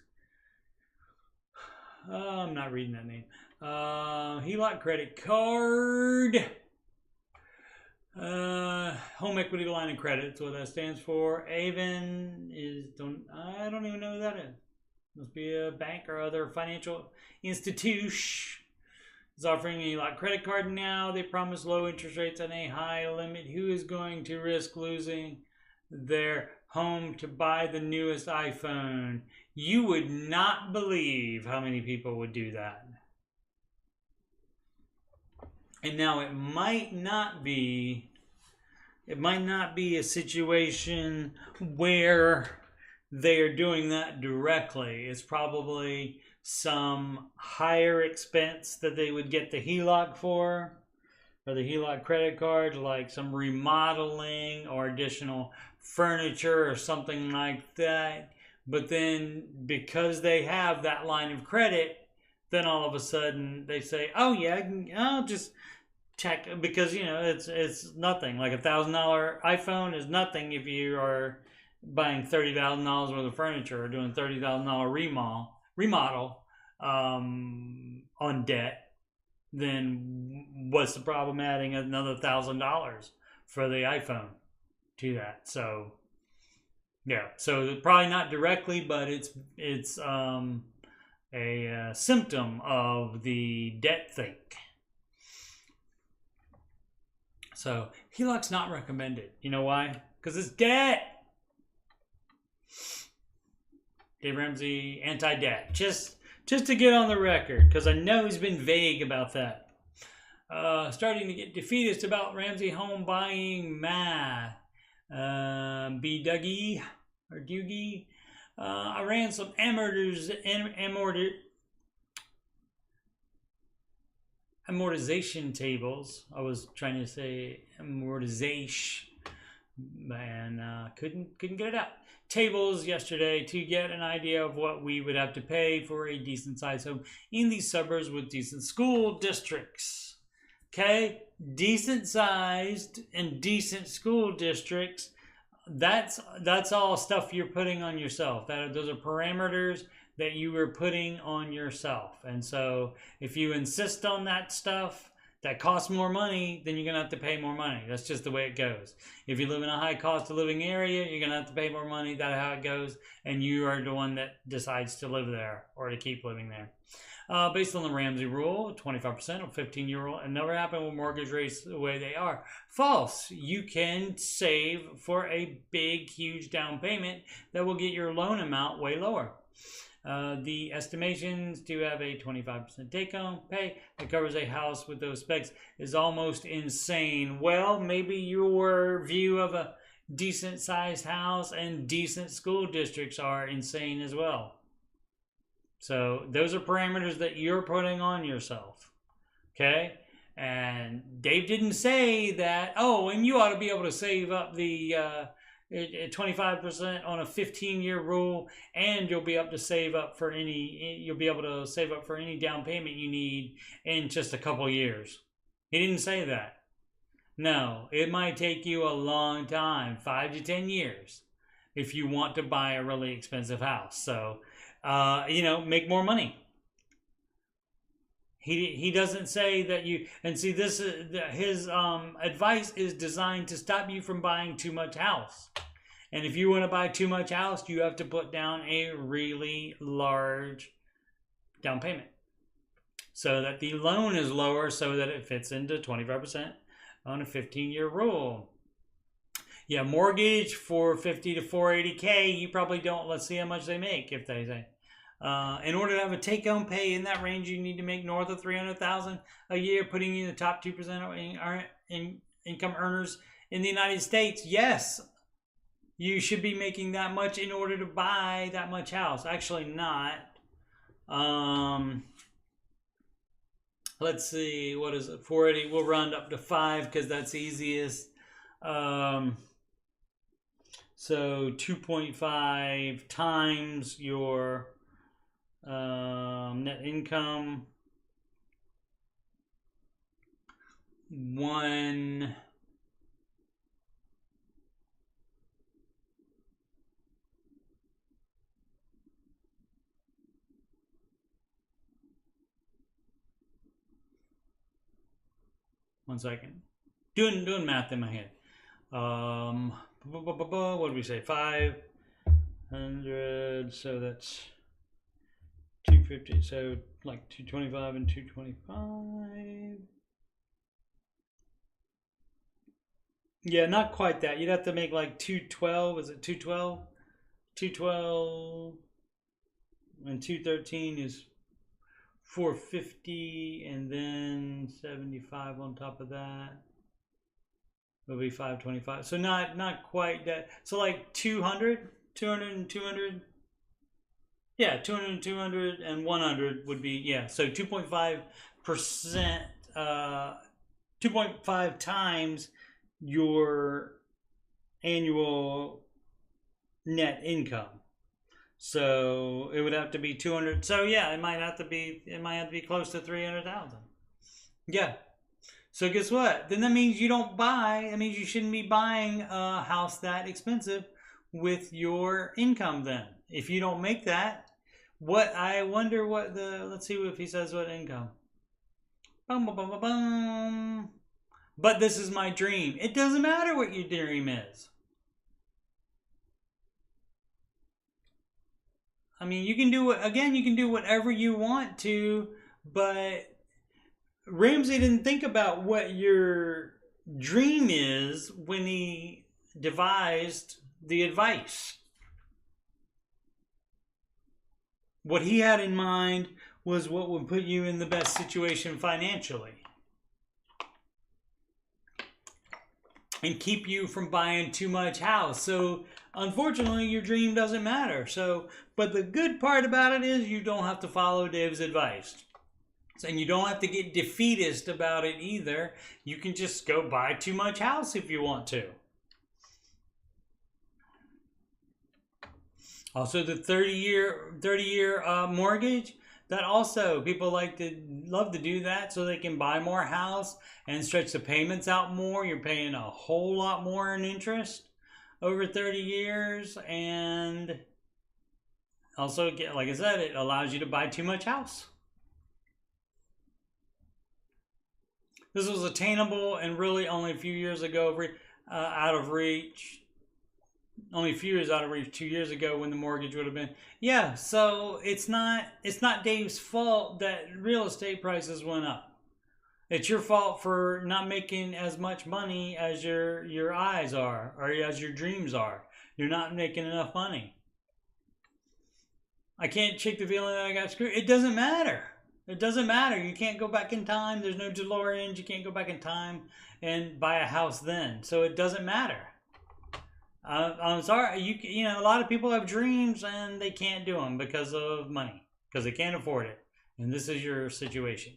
I'm not reading that name. HELOC credit card. Home equity line of credit. That's what that stands for. Avon is, I don't even know who that is. Must be a bank or other financial institution. Is offering a HELOC credit card now. They promise low interest rates and a high limit. Who is going to risk losing their home to buy the newest iPhone? You would not believe how many people would do that. And now it might not be a situation where they are doing that directly. It's probably some higher expense that they would get the HELOC for, or the HELOC credit card, like some remodeling or additional furniture or something like that. But then because they have that line of credit, then all of a sudden they say, oh yeah, I'll just check, because it's nothing. Like $1,000 iPhone is nothing if you are buying $30,000 worth of furniture or doing $30,000 remodel on debt. Then what's the problem adding another $1,000 for the iPhone to that? So yeah, so probably not directly, but it's a symptom of the debt thing. So HELOC's not recommended. You know why? Because it's debt. Dave Ramsey, anti-debt. Just just to get on the record, because I know he's been vague about that. Starting to get defeatist about Ramsey home buying math. B. Dougie or Doogie. I ran some amortization tables. I was trying to say amortization, and couldn't get it out. Tables yesterday to get an idea of what we would have to pay for a decent sized home in these suburbs with decent school districts. Okay, decent sized and decent school districts. That's all stuff you're putting on yourself. Those are parameters that you are putting on yourself. And so if you insist on that stuff that costs more money, then you're gonna have to pay more money. That's just the way it goes. If you live in a high cost of living area, you're gonna have to pay more money. That's how it goes. And you are the one that decides to live there or to keep living there. Based on the Ramsey rule, 25% of 15-year rule, and never happened with mortgage rates the way they are. False. You can save for a big, huge down payment that will get your loan amount way lower. The estimations do have a 25% take-home pay that covers a house with those specs is almost insane. Well, maybe your view of a decent-sized house and decent school districts are insane as well. So those are parameters that you're putting on yourself, okay? And Dave didn't say that, oh, and you ought to be able to save up the 25% on a 15-year rule, and you'll be able to save up for any down payment you need in just a couple years. He didn't say that. No, it might take you a long time, 5 to 10 years, if you want to buy a really expensive house. So, make more money. He doesn't say that you, and see, this is his advice is designed to stop you from buying too much house. And if you want to buy too much house, you have to put down a really large down payment so that the loan is lower, so that it fits into 25% on a 15-year rule. Yeah, mortgage for 50 to 480K, you probably don't. Let's see how much they make, if they say. In order to have a take-home pay in that range, you need to make north of $300,000 a year, putting you in the top 2% of income earners in the United States. Yes, you should be making that much in order to buy that much house. Actually, not. Let's see, what is it? 480. We'll round up to 5 because that's easiest. So 2.5 times your net income. 1 second. Doing math in my head. What did we say? 500. So that's 250. So like 225 and 225. Yeah, not quite that. You'd have to make like 212. Is it 212? 212 and 213 is 450, and then 75 on top of that will be 525. So not quite that. So like 200 and 200. Yeah, 200 and 200 and 100 would be, yeah. So 2.5%, 2.5 times your annual net income. So it would have to be 200. So yeah, it might have to be close to 300,000. Yeah. So guess what? Then that means you don't buy. That means you shouldn't be buying a house that expensive with your income. Then, if you don't make that, I wonder what let's see if he says what income. Bum, bum, bum, bum, bum. But this is my dream. It doesn't matter what your dream is. I mean, you can do whatever you want to, but Ramsey didn't think about what your dream is when he devised the advice. what he had in mind was what would put you in the best situation financially and keep you from buying too much house. So unfortunately, your dream doesn't matter. So, but the good part about it is you don't have to follow Dave's advice. And you don't have to get defeatist about it either. You can just go buy too much house if you want to. Also, the 30-year mortgage, that also people love to do that so they can buy more house and stretch the payments out more. You're paying a whole lot more in interest over 30 years, and also, like I said, it allows you to buy too much house. This was attainable and really only a few years ago out of reach. Only a few years out of reach 2 years ago when the mortgage would have been. Yeah, so it's not Dave's fault that real estate prices went up. It's your fault for not making as much money as your eyes are, or as your dreams are. You're not making enough money. I can't shake the feeling that I got screwed. It doesn't matter. It doesn't matter. You can't go back in time. There's no DeLoreans. You can't go back in time and buy a house then. So it doesn't matter. I'm sorry. You know, a lot of people have dreams and they can't do them because of money, because they can't afford it. And this is your situation.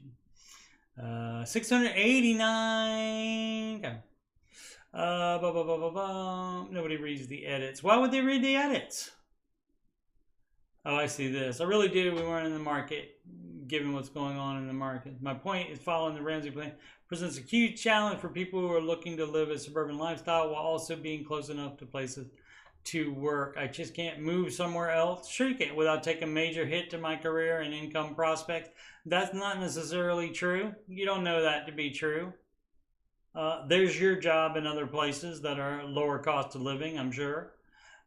689. Okay. Nobody reads the edits. Why would they read the edits? Oh, I see this. I really do. We weren't in the market, given what's going on in the market. My point is following the Ramsey plan presents a huge challenge for people who are looking to live a suburban lifestyle while also being close enough to places to work. I just can't move somewhere else. Sure you can, without taking a major hit to my career and income prospects. That's not necessarily true. You don't know that to be true. There's your job in other places that are lower cost of living, I'm sure.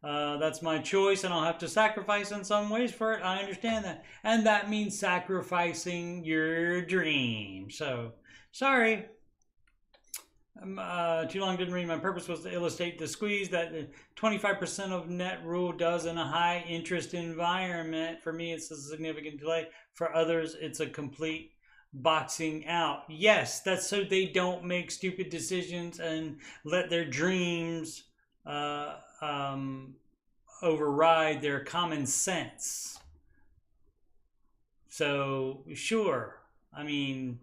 That's my choice, and I'll have to sacrifice in some ways for it. I understand that. And that means sacrificing your dream. So, sorry. Too long didn't read. My purpose was to illustrate the squeeze that the 25% of net rule does in a high interest environment. For me, it's a significant delay. For others, it's a complete boxing out. Yes, that's so they don't make stupid decisions and let their dreams override their common sense. So, sure. I mean,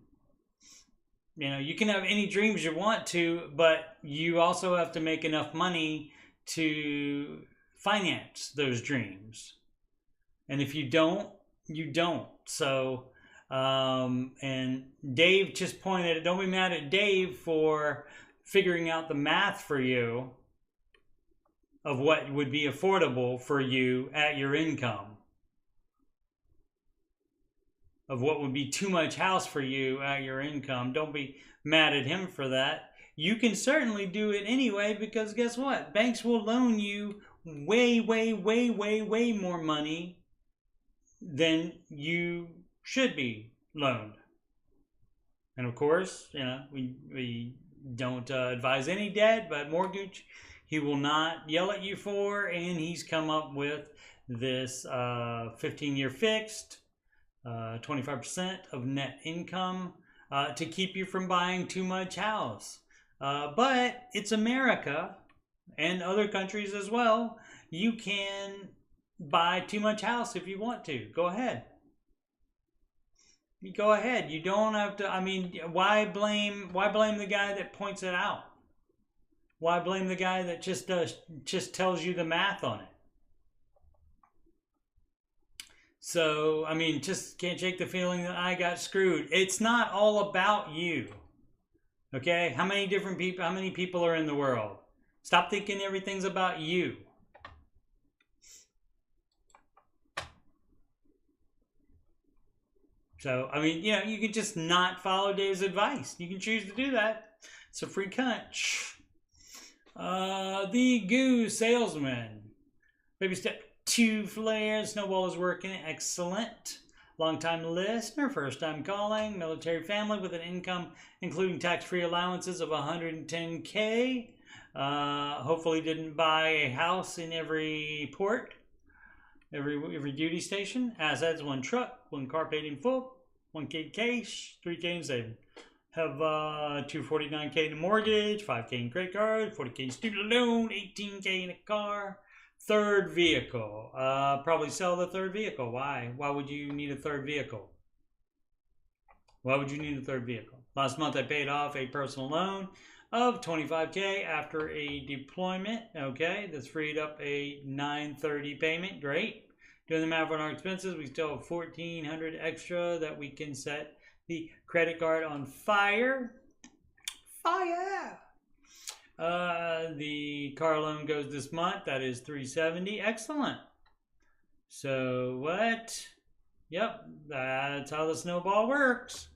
you know, you can have any dreams you want to, but you also have to make enough money to finance those dreams. And if you don't, you don't. So, and Dave just pointed it. Don't be mad at Dave for figuring out the math for you of what would be affordable for you at your income. Of what would be too much house for you at your income. Don't be mad at him for that. You can certainly do it anyway, because guess what? Banks will loan you way more money than you should be loaned. And of course, you know, we don't advise any debt, but mortgage he will not yell at you for, and he's come up with this 15-year fixed, 25% of net income to keep you from buying too much house. But it's America and other countries as well. You can buy too much house if you want to. Go ahead. Go ahead. You don't have to. I mean, why blame the guy that points it out? Why blame the guy that just tells you the math on it? So, I mean, just can't shake the feeling that I got screwed. It's not all about you. Okay? How many people are in the world? Stop thinking everything's about you. So, I mean, you know, you can just not follow Dave's advice. You can choose to do that. It's a free cunt. The Goo Salesman. Baby step 2 flares. Snowball is working. Excellent. Long-time listener. First-time calling. Military family with an income including tax-free allowances of $110K. Hopefully didn't buy a house in every port. Every duty station. Assets, 1 truck, 1 car paid in full, 1K cash, 3K in savings. Have $249K in mortgage, 5K in credit card, 40K in student loan, 18K in a car. Third vehicle. Probably sell the third vehicle. Why? Why would you need a third vehicle? Why would you need a third vehicle? Last month I paid off a personal loan of $25K after a deployment. Okay, that's freed up a $930 payment. Great. Doing the math on our expenses, we still have $1,400 extra that we can set the credit card on fire. Fire! The car loan goes this month. That is $370. Excellent. So what? Yep, that's how the snowball works.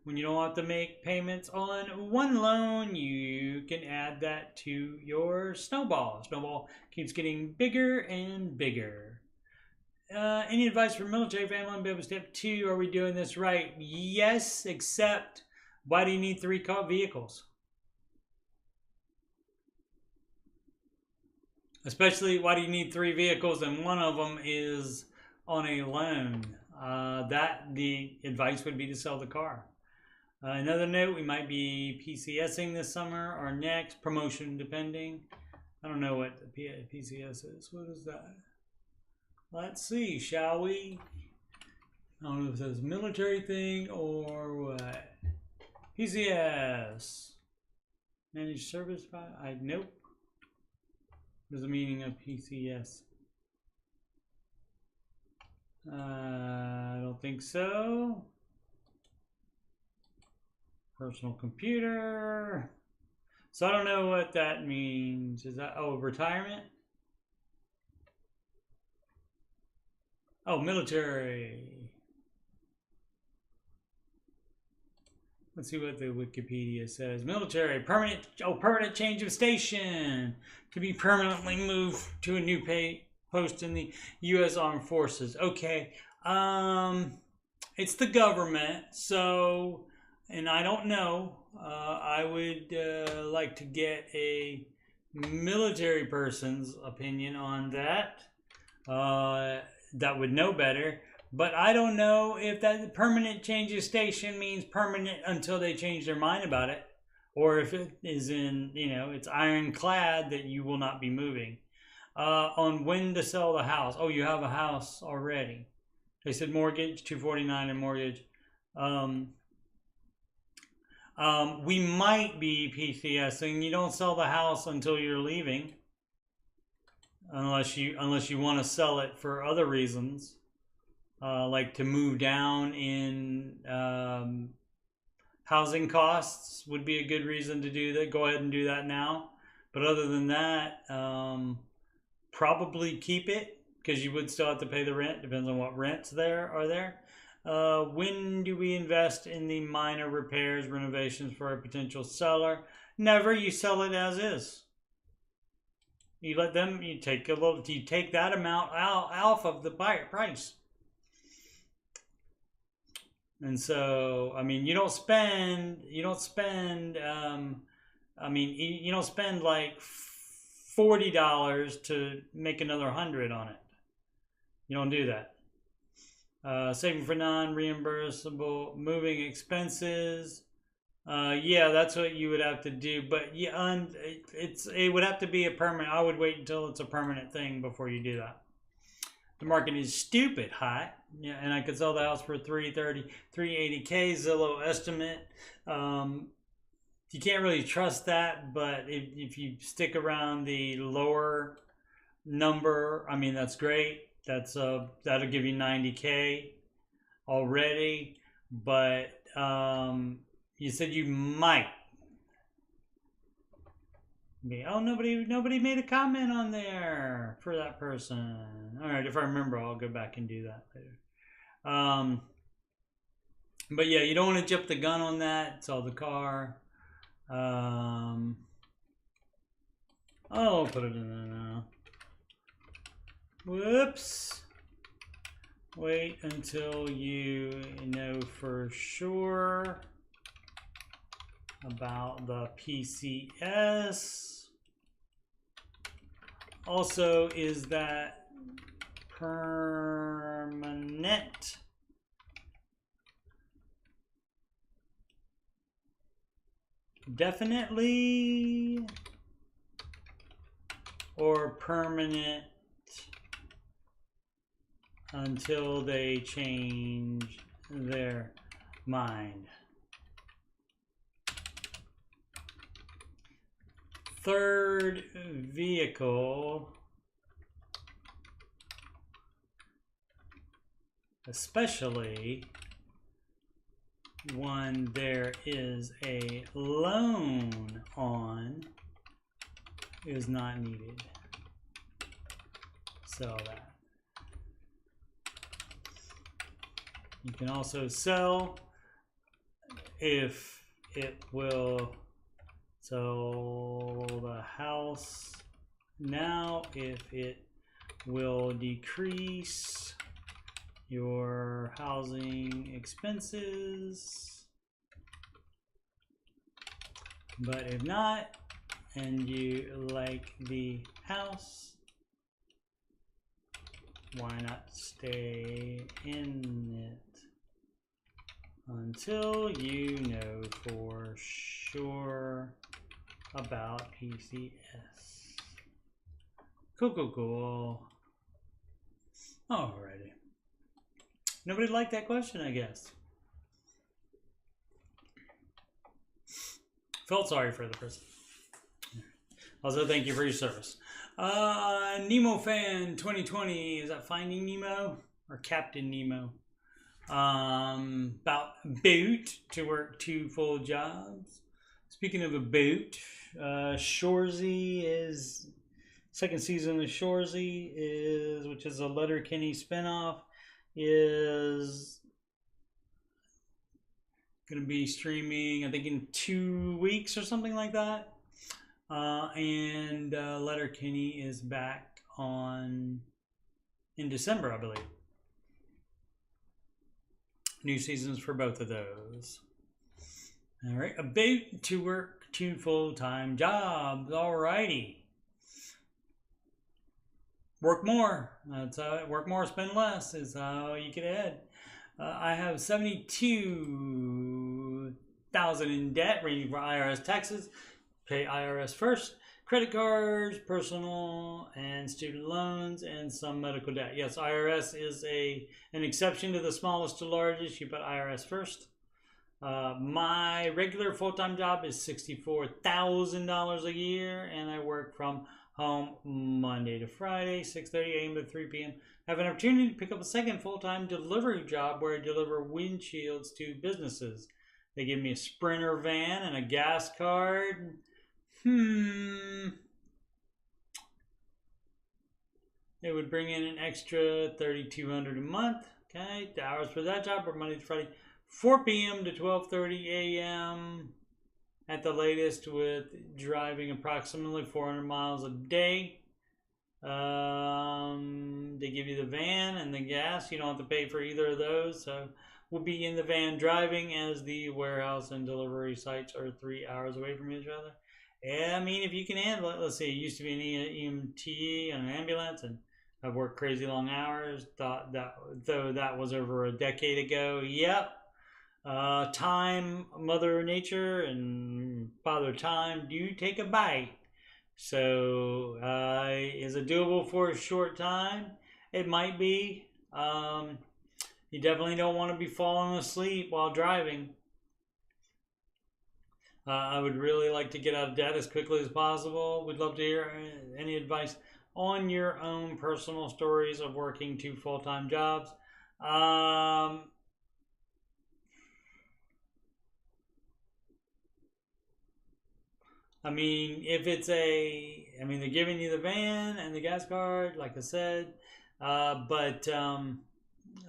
When you don't have to make payments on one loan, you can add that to your snowball. Snowball keeps getting bigger and bigger. Any advice for military family on baby step 2? Are we doing this right? Yes, except why do you need 3 vehicles? Especially, why do you need 3 vehicles and one of them is on a loan? The advice would be to sell the car. Another note, we might be PCSing this summer or next, promotion depending. I don't know what the PCS is. What is that? Let's see, shall we? I don't know if that's a military thing or what. PCS. Managed service file? Nope. What's the meaning of PCS? I don't think so. Personal computer. So I don't know what that means. Is that, oh, retirement? Oh, military. Let's see what the Wikipedia says. Military, permanent change of station. To be permanently moved to a new post in the U.S. Armed Forces. Okay. It's the government, so, and I don't know. I would like to get a military person's opinion on that. That would know better. But I don't know if that permanent change of station means permanent until they change their mind about it. Or if it is in, you know, it's ironclad that you will not be moving. On when to sell the house. Oh, you have a house already. They said mortgage, $249 in mortgage. We might be PCSing. You don't sell the house until you're leaving. Unless you want to sell it for other reasons. Like to move down in housing costs would be a good reason to do that. Go ahead and do that now. But other than that, probably keep it because you would still have to pay the rent. Depends on what rents are there. When do we invest in the minor repairs, renovations for a potential seller? Never. You sell it as is. You let them. You take that amount out off of the buyer price. And so, I mean, you don't spend like $40 to make another 100 on it. You don't do that. Saving for non-reimbursable moving expenses. Yeah, that's what you would have to do. But yeah, it would have to be a permanent. I would wait until it's a permanent thing before you do that. The market is stupid hot. Yeah, and I could sell the house for $330, $380K, Zillow estimate. You can't really trust that, but if you stick around the lower number, I mean, that's great. That'll give you $90K already. But you said you might. Oh, nobody made a comment on there for that person. All right, if I remember, I'll go back and do that later. But yeah, you don't want to jump the gun on that. Sell the car. I'll put it in there now. Whoops. Wait until you know for sure about the PCS. Also, is that permanent. Definitely or permanent until they change their mind. Third vehicle, especially when there is a loan on, is not needed. Sell that. You can also sell if it will sell the house now if it will decrease your housing expenses. But if not, and you like the house, why not stay in it until you know for sure about PCS. Cool. Alrighty. Nobody liked that question, I guess. Felt sorry for the person. Also, thank you for your service. Nemo Fan 2020, is that Finding Nemo or Captain Nemo? About boot to work 2 full jobs. Speaking of a boot, Shoresy is second season of Shoresy is, which is a Letterkenny spinoff, is going to be streaming, I think, in 2 weeks or something like that. And Letterkenny is back on in December, I believe. New seasons for both of those. All right, about to work 2 full-time jobs. Alrighty. Work more. That's how it, work more, spend less is how you get ahead. I have 72,000 in debt, ranging for IRS taxes. Pay IRS first. Credit cards, personal and student loans, and some medical debt. Yes, IRS is an exception to the smallest to largest. You put IRS first. My regular full-time job is $64,000 a year, and I work from home Monday to Friday, 6:30 a.m. to 3 p.m. I have an opportunity to pick up a second full-time delivery job where I deliver windshields to businesses. They give me a Sprinter van and a gas card. It would bring in an extra $3,200 a month. Okay, the hours for that job are Monday to Friday, 4 p.m. to 12:30 a.m. at the latest, with driving approximately 400 miles a day. They give you the van and the gas. You don't have to pay for either of those. So we'll be in the van driving, as the warehouse and delivery sites are 3 hours away from each other. Yeah, I mean, if you can handle it. Let's see, it used to be an EMT and an ambulance, and I've worked crazy long hours. Thought that, though that was over a decade ago. Yep. Time, Mother Nature, and Father Time do take a bite. So, is it doable for a short time? It might be. You definitely don't want to be falling asleep while driving. I would really like to get out of debt as quickly as possible. We'd love to hear any advice on your own personal stories of working 2 full-time jobs. I mean, if it's they're giving you the van and the gas card, like I said, but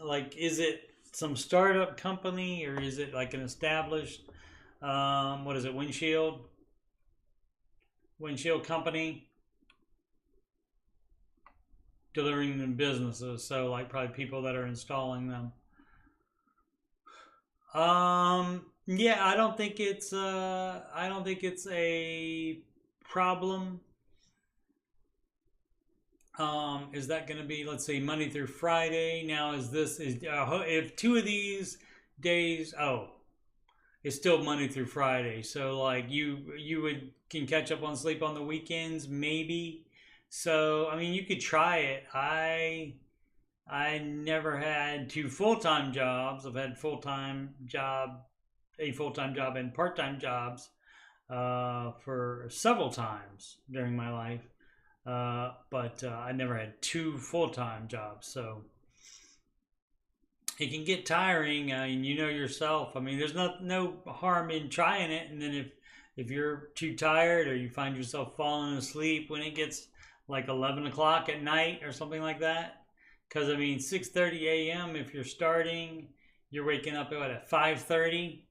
like, is it some startup company, or is it like an established, what is it, windshield company delivering them businesses? So like probably people that are installing them. Yeah, I don't think it's a problem. Is that going to be, let's say, Monday through Friday? Now, if 2 of these days, it's still Monday through Friday. So like you can catch up on sleep on the weekends, maybe. So I mean, you could try it. I never had 2 full-time jobs. I've had a full-time job and part-time jobs for several times during my life. But I never had 2 full-time jobs, so it can get tiring, and you know yourself. I mean, there's no harm in trying it, and then if you're too tired or you find yourself falling asleep when it gets like 11 o'clock at night or something like that, because I mean 6:30 a.m. if you're starting, you're waking up at 5:30.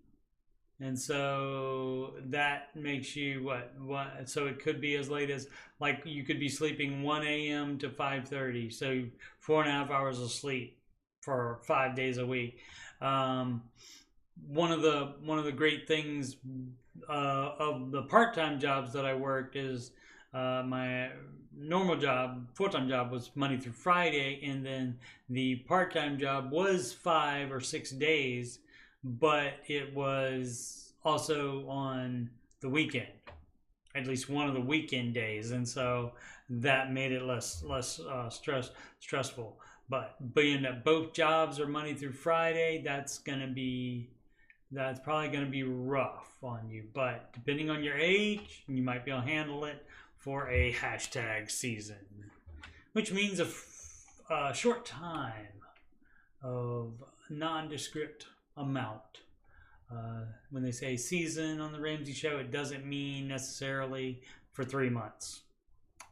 And so that makes you what? So it could be as late as, like, you could be sleeping 1 a.m. to 5:30. So 4.5 hours of sleep for 5 days a week. One of the great things of the part-time jobs that I worked is my normal job, full-time job, was Monday through Friday, and then the part-time job was 5 or 6 days. But it was also on the weekend, at least one of the weekend days, and so that made it less stressful. But being that both jobs are Monday through Friday, that's probably gonna be rough on you. But depending on your age, you might be able to handle it for a #season, which means a short time of nondescript amount. When they say season on the Ramsey show, it doesn't mean necessarily for 3 months,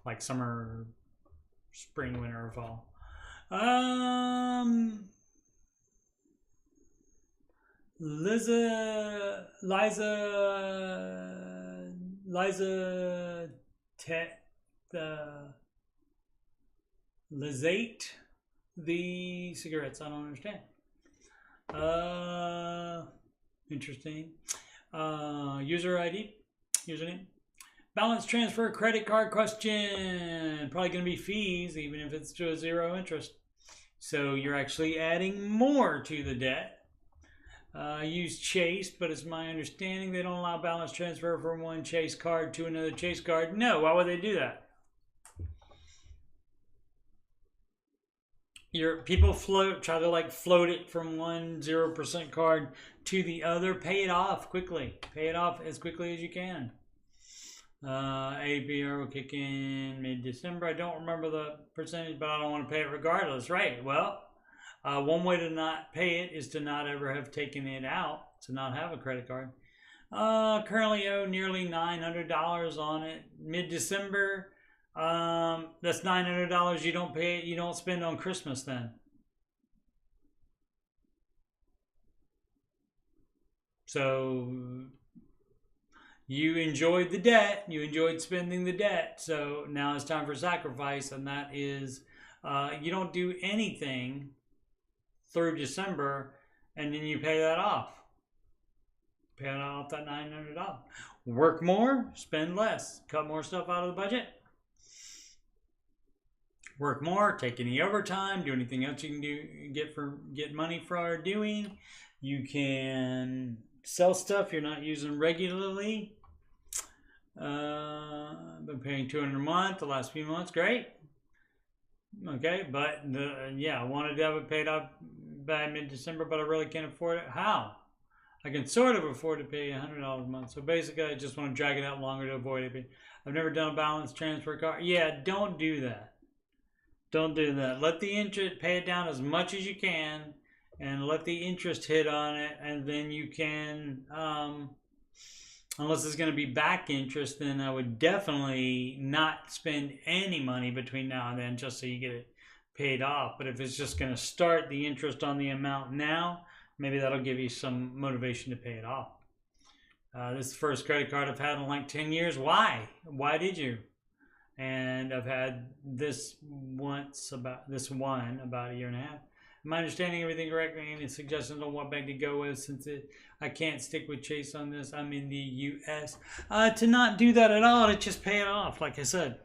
like summer, spring, winter, or fall. Liza Lizate the cigarettes. I don't understand. Interesting. Username. Balance transfer credit card question. Probably going to be fees, even if it's to a 0 interest. So you're actually adding more to the debt. Use Chase, but it's my understanding they don't allow balance transfer from one Chase card to another Chase card. No, why would they do that? People try to float it from one 0% card to the other. Pay it off quickly. Pay it off as quickly as you can. APR will kick in mid-December. I don't remember the percentage, but I don't want to pay it regardless. Right. Well, one way to not pay it is to not ever have taken it out, to not have a credit card. Currently owe nearly $900 on it. Mid-December. That's $900 you don't spend on Christmas then. So you enjoyed the debt, you enjoyed spending the debt, so now it's time for sacrifice, and that is you don't do anything through December, and then you pay that off. Pay off that $900. Work more, spend less, cut more stuff out of the budget. Work more, take any overtime, do anything else you can do, get money for doing. You can sell stuff you're not using regularly. Been paying $200 a month the last few months. Great. Okay, but I wanted to have it paid off by mid-December, but I really can't afford it. How? I can sort of afford to pay $100 a month. So basically, I just want to drag it out longer to avoid it. I've never done a balance transfer card. Yeah, don't do that. Don't do that. Let the interest, pay it down as much as you can, and let the interest hit on it, and then you can, unless it's going to be back interest, then I would definitely not spend any money between now and then just so you get it paid off. But if it's just going to start the interest on the amount now, maybe that'll give you some motivation to pay it off. This is the first credit card I've had in like 10 years. Why? Why did you? And I've had this one about a year and a half. Am I understanding everything correctly? Any suggestions on what bank to go with, since I can't stick with Chase on this? I'm in the U.S. To not do that at all, to just pay it off, like I said.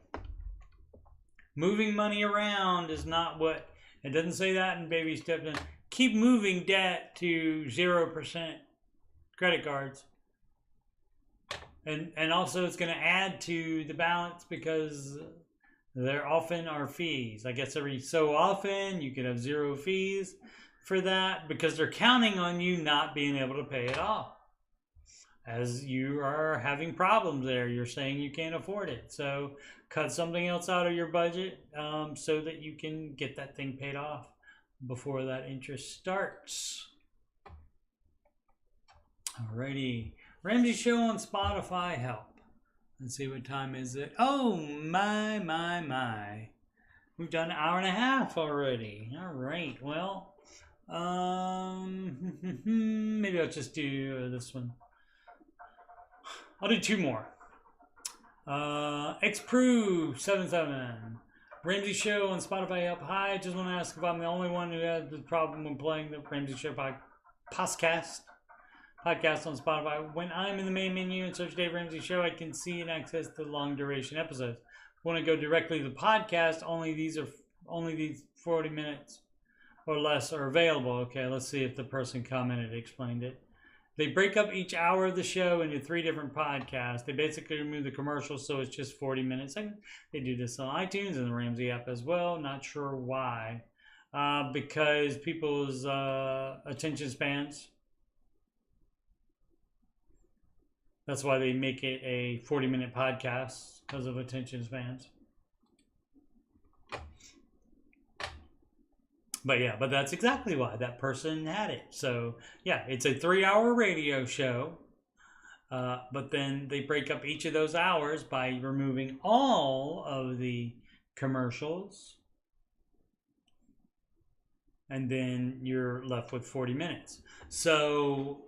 Moving money around is not what, it doesn't say that in baby steps. Keep moving debt to 0% credit cards. And also it's going to add to the balance because there often are fees. I guess every so often you could have 0 fees for that because they're counting on you not being able to pay it off. As you are having problems there, you're saying you can't afford it. So cut something else out of your budget so that you can get that thing paid off before that interest starts. Alrighty. Ramsey Show on Spotify, help. Let's see, what time is it? Oh, my. We've done an hour and a half already. All right, well, maybe I'll just do this one. I'll do 2 more. Xprove77. Ramsey Show on Spotify, help. Hi, I just want to ask if I'm the only one who had the problem when playing the Ramsey Show podcast on Spotify. When I'm in the main menu and search Dave Ramsey Show, I can see and access the long duration episodes. When I go directly to the podcast, only these 40 minutes or less are available. Okay, let's see if the person commented explained it. They break up each hour of the show into 3 different podcasts. They basically remove the commercials, so it's just 40 minutes. They do this on iTunes and the Ramsey app as well. Not sure why. Because people's attention spans. That's why they make it a 40-minute podcast, because of attention spans. But that's exactly why that person had it. So yeah, it's a 3-hour radio show, but then they break up each of those hours by removing all of the commercials, and then you're left with 40 minutes. So,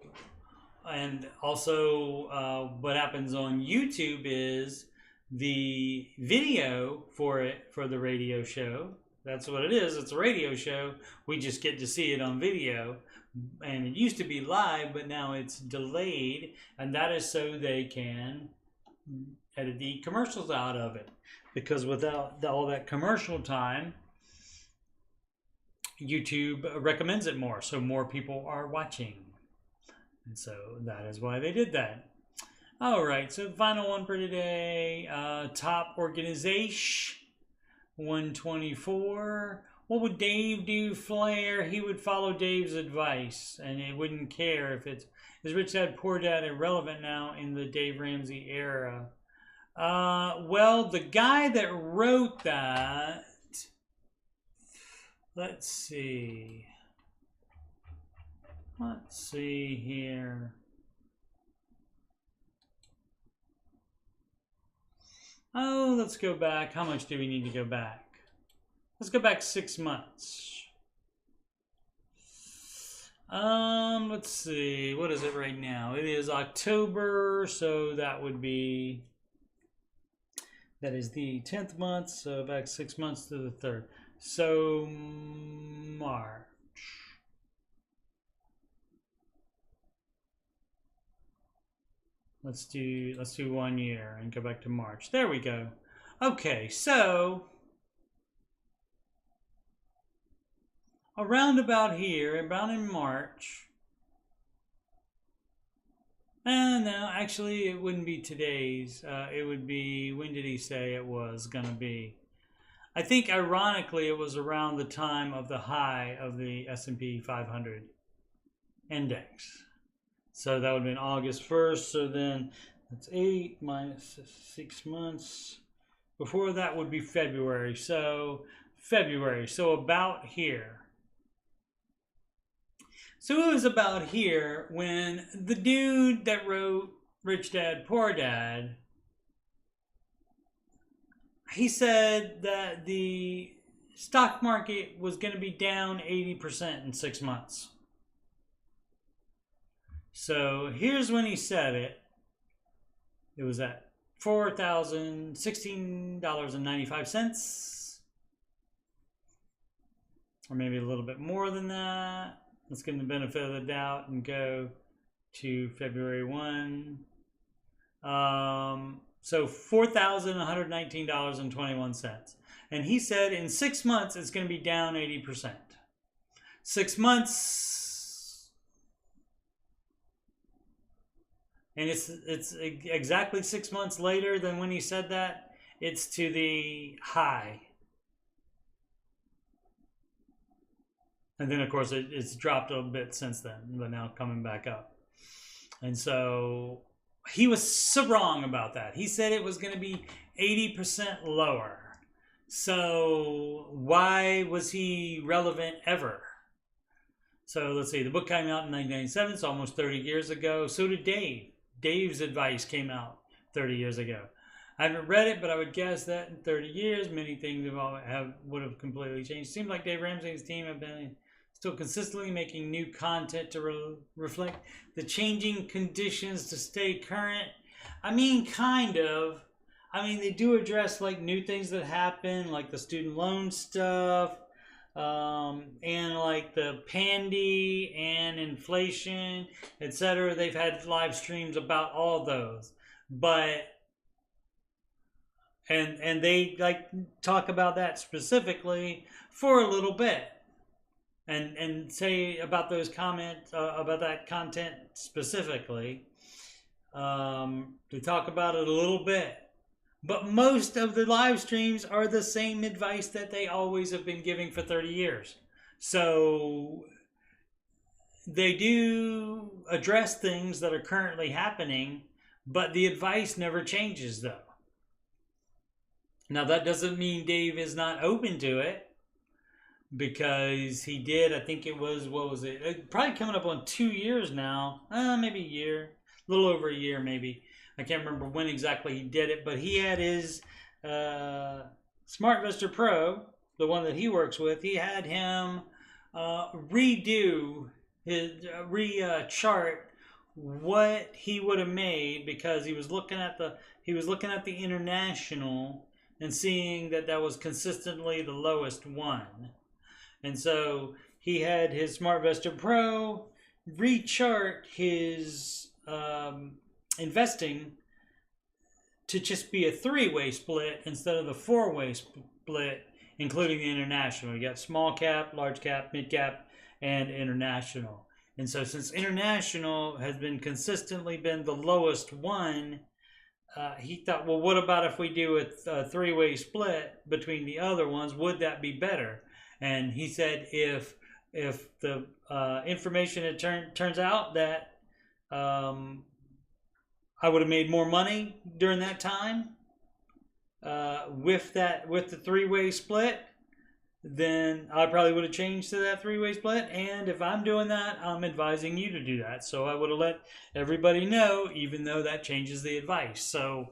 and also what happens on YouTube is the video for the radio show. That's what it is. It's a radio show. We just get to see it on video. And it used to be live, but now it's delayed. And that is so they can edit the commercials out of it. Because without all that commercial time, YouTube recommends it more. So more people are watching. And so that is why they did that. All right. So the final one for today. Top organization. 124. What would Dave do? Flair. He would follow Dave's advice, and he wouldn't care if it's is Rich Dad Poor Dad irrelevant now in the Dave Ramsey era. Well, the guy that wrote that. Let's see. Let's see here. Oh, let's go back. How much do we need to go back? Let's go back 6 months. Let's see. What is it right now? It is October, so that would be, that is the 10th month, so back 6 months to the 3rd. So March. Let's do 1 year and go back to March. There we go. Okay, so around about here, about in March. No, actually it wouldn't be today's. It would be, when did he say it was gonna be? I think ironically it was around the time of the high of the S&P 500 index. So that would have been August 1st. So then that's 8 minus 6 months. Before that would be February. So February. So about here. So it was about here when the dude that wrote Rich Dad Poor Dad, he said that the stock market was going to be down 80% in 6 months. So here's when he said it. It was at $4,016.95. Or maybe a little bit more than that. Let's give him the benefit of the doubt and go to February 1. So $4,119.21. and he said in 6 months it's going to be down 80%. 6 months, and it's exactly 6 months later than when he said that. It's to the high. And then, of course, it's dropped a bit since then, but now coming back up. And so he was so wrong about that. He said it was going to be 80% lower. So why was he relevant ever? So let's see. The book came out in 1997, so almost 30 years ago. So did Dave. Dave's advice came out 30 years ago. I haven't read it, but I would guess that in 30 years, many things would have completely changed. It seems like Dave Ramsey and his team have been still consistently making new content to reflect the changing conditions to stay current. I mean, kind of. I mean, they do address like new things that happen, like the student loan stuff, and like the pandy and inflation, etc. They've had live streams about all those, but and they like talk about that specifically for a little bit, and say about those comments about that content specifically. They talk about it a little bit. But most of the live streams are the same advice that they always have been giving for 30 years. So they do address things that are currently happening, but the advice never changes though. Now that doesn't mean Dave is not open to it, because he did, I think it was, what was it? Probably coming up on 2 years now, maybe a year, a little over a year maybe. I can't remember when exactly he did it, but he had his SmartVestor Pro, the one that he works with, he had him redo his chart what he would have made, because he was looking at the international and seeing that was consistently the lowest one. And so he had his SmartVestor Pro rechart his investing to just be a 3-way split instead of the 4-way split, including the international. You got small cap, large cap, mid cap, and international. And so since international has been consistently been the lowest one, he thought, well, what about if we do a 3-way split between the other ones? Would that be better? And he said if the information turns out that I would have made more money during that time with the 3-way split, then I probably would have changed to that 3-way split. And if I'm doing that, I'm advising you to do that. So I would have let everybody know, even though that changes the advice. So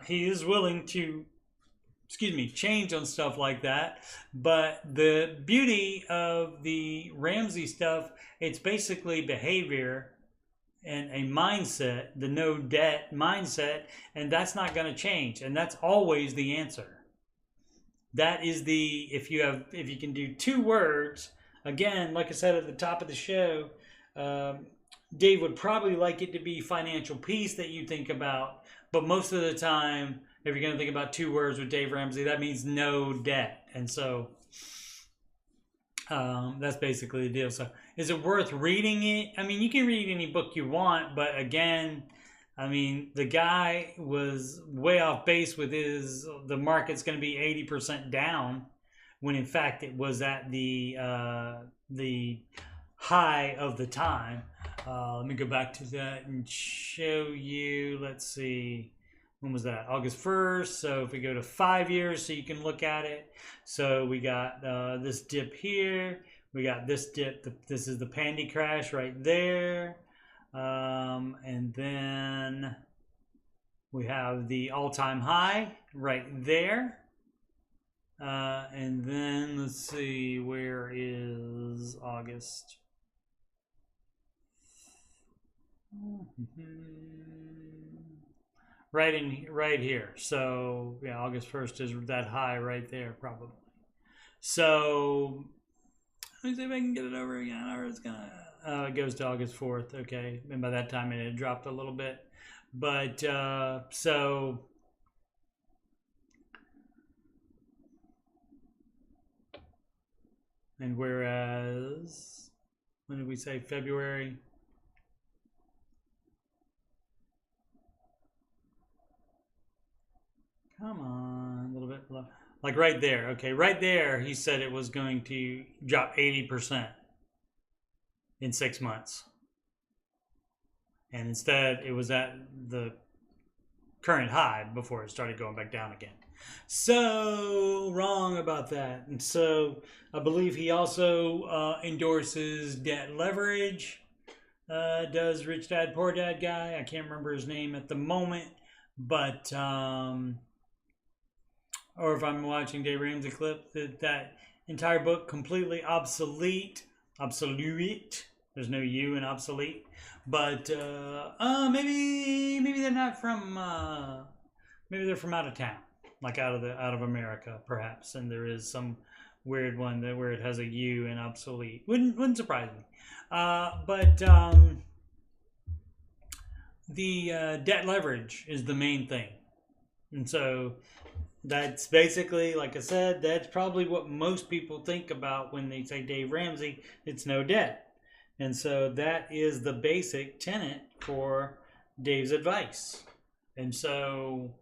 he is willing to, change on stuff like that. But the beauty of the Ramsey stuff, it's basically behavior and a mindset, the no debt mindset, and that's not going to change, and that's always the answer. That is if you can do 2 words, again, like I said at the top of the show, Dave would probably like it to be financial peace that you think about, but most of the time, if you're going to think about 2 words with Dave Ramsey, that means no debt. And so that's basically the deal. So is it worth reading it? I mean, you can read any book you want, but again, I mean, the guy was way off base with the market's going to be 80% down, when in fact it was at the high of the time. Let me go back to that and show you. Let's see. When was that? August 1st. So if we go to 5 years, so you can look at it. So we got this dip here. We got this dip. This is the pandy crash right there. And then we have the all-time high right there. And then let's see, where is August? Right here. So yeah, August 1st is that high right there probably. So let me see if I can get it over again, or it's gonna it goes to August 4th. Okay, and by that time it had dropped a little bit, but so And whereas, when did we say February? Come on, a little bit below. Like right there. Okay, right there, he said it was going to drop 80% in 6 months. And instead, it was at the current high before it started going back down again. So wrong about that. And so I believe he also endorses debt leverage. Does Rich Dad Poor Dad guy. I can't remember his name at the moment, but or if I'm watching Dave Ramsey clip, that entire book completely obsolete. There's no U in obsolete, but maybe they're not from maybe they're from out of town, like out of America perhaps, and there is some weird one that where it has a U in obsolete. Wouldn't surprise me. But the debt leverage is the main thing, and so that's basically, like I said, that's probably what most people think about when they say Dave Ramsey. It's no debt. And so that is the basic tenet for Dave's advice. And so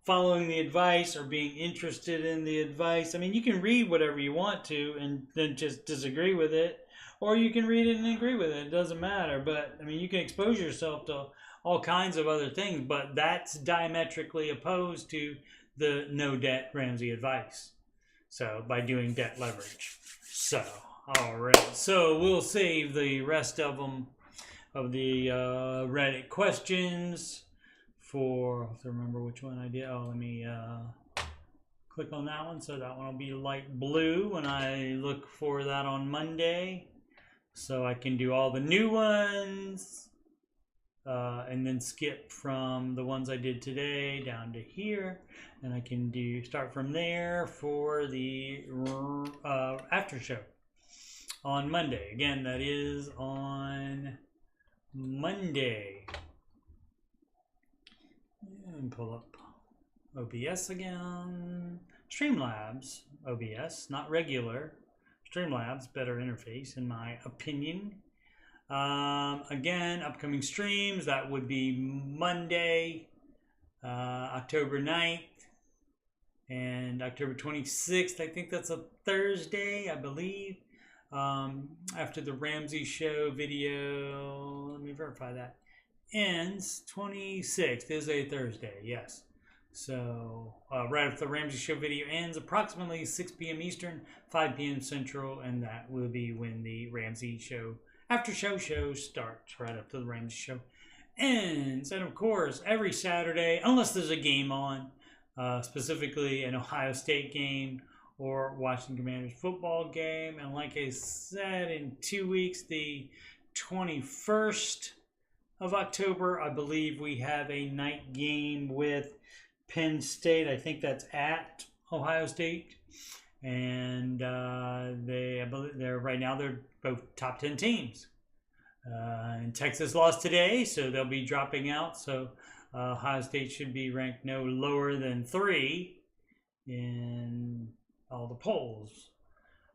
following the advice or being interested in the advice, I mean, you can read whatever you want to and then just disagree with it, or you can read it and agree with it. It doesn't matter. But I mean, you can expose yourself to all kinds of other things, but that's diametrically opposed to the no debt Ramsey advice. So by doing debt leverage. So, all right. So we'll save the rest of them, of the Reddit questions for, I have to remember which one I did. Oh, let me click on that one. So that one will be light blue when I look for that on Monday. So I can do all the new ones. And then skip from the ones I did today down to here, and I can start from there for the after show on Monday. Again, that is on Monday. And pull up OBS again. Streamlabs OBS, not regular. Streamlabs, better interface in my opinion. Again, upcoming streams, that would be Monday, October 9th, and October 26th. I think that's a Thursday, I believe. After the Ramsey show video, let me verify that, ends. 26th is a Thursday, yes. So right after the Ramsey show video ends, approximately 6 p.m. Eastern, 5 p.m. Central, and that will be when the Ramsey show after show starts, right after the Ramsey show ends. And of course, every Saturday, unless there's a game on, specifically an Ohio State game or Washington Commanders football game. And like I said, in 2 weeks, the 21st of October, I believe we have a night game with Penn State. I think that's at Ohio State. And they're right now they're both top 10 teams. And Texas lost today, so they'll be dropping out. So Ohio State should be ranked no lower than 3 in all the polls.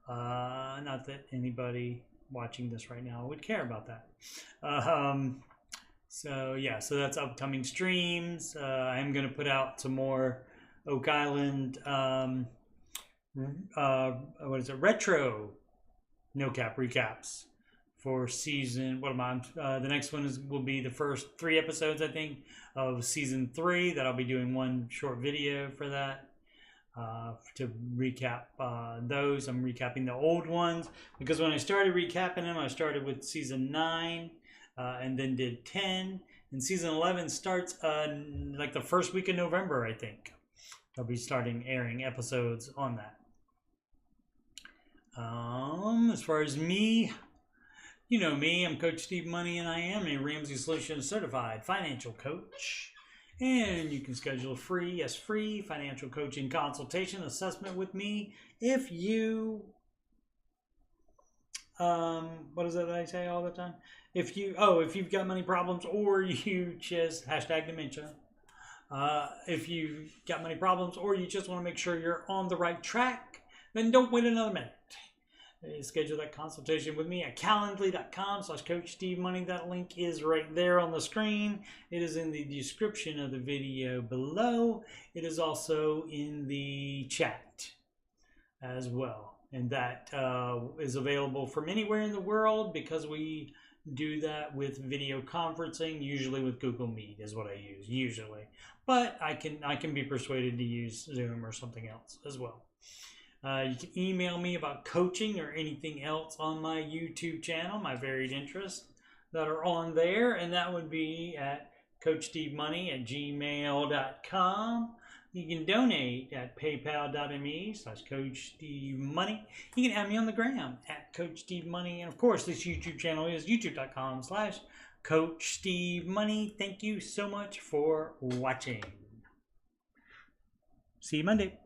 Not that anybody watching this right now would care about that. So yeah, so that's upcoming streams. I'm going to put out some more Oak Island. What is it? Retro no cap recaps for season. What am I? The next one will be the first 3 episodes, I think, of season 3. That I'll be doing one short video for that to recap those. I'm recapping the old ones because when I started recapping them, I started with season 9 and then did 10. And season 11 starts like the first week of November, I think. I'll be starting airing episodes on that. As far as me, you know me, I'm Coach Steve Money, and I am a Ramsey Solutions certified financial coach. And you can schedule a free financial coaching consultation assessment with me if you, what is it that I say all the time? If you've got money problems, or you just # dementia, If you've got money problems or you just want to make sure you're on the right track, then don't wait another minute. Schedule that consultation with me at calendly.com/CoachSteveMoney. That link is right there on the screen. It is in the description of the video below. It is also in the chat as well. And that is available from anywhere in the world because we do that with video conferencing, usually with Google Meet is what I use, usually. But I can be persuaded to use Zoom or something else as well. You can email me about coaching or anything else on my YouTube channel, my varied interests that are on there, and that would be at CoachSteveMoney@gmail.com. You can donate at paypal.me/CoachSteveMoney. You can add me on the gram at CoachSteveMoney, and of course, this YouTube channel is youtube.com/CoachSteveMoney. Thank you so much for watching. See you Monday.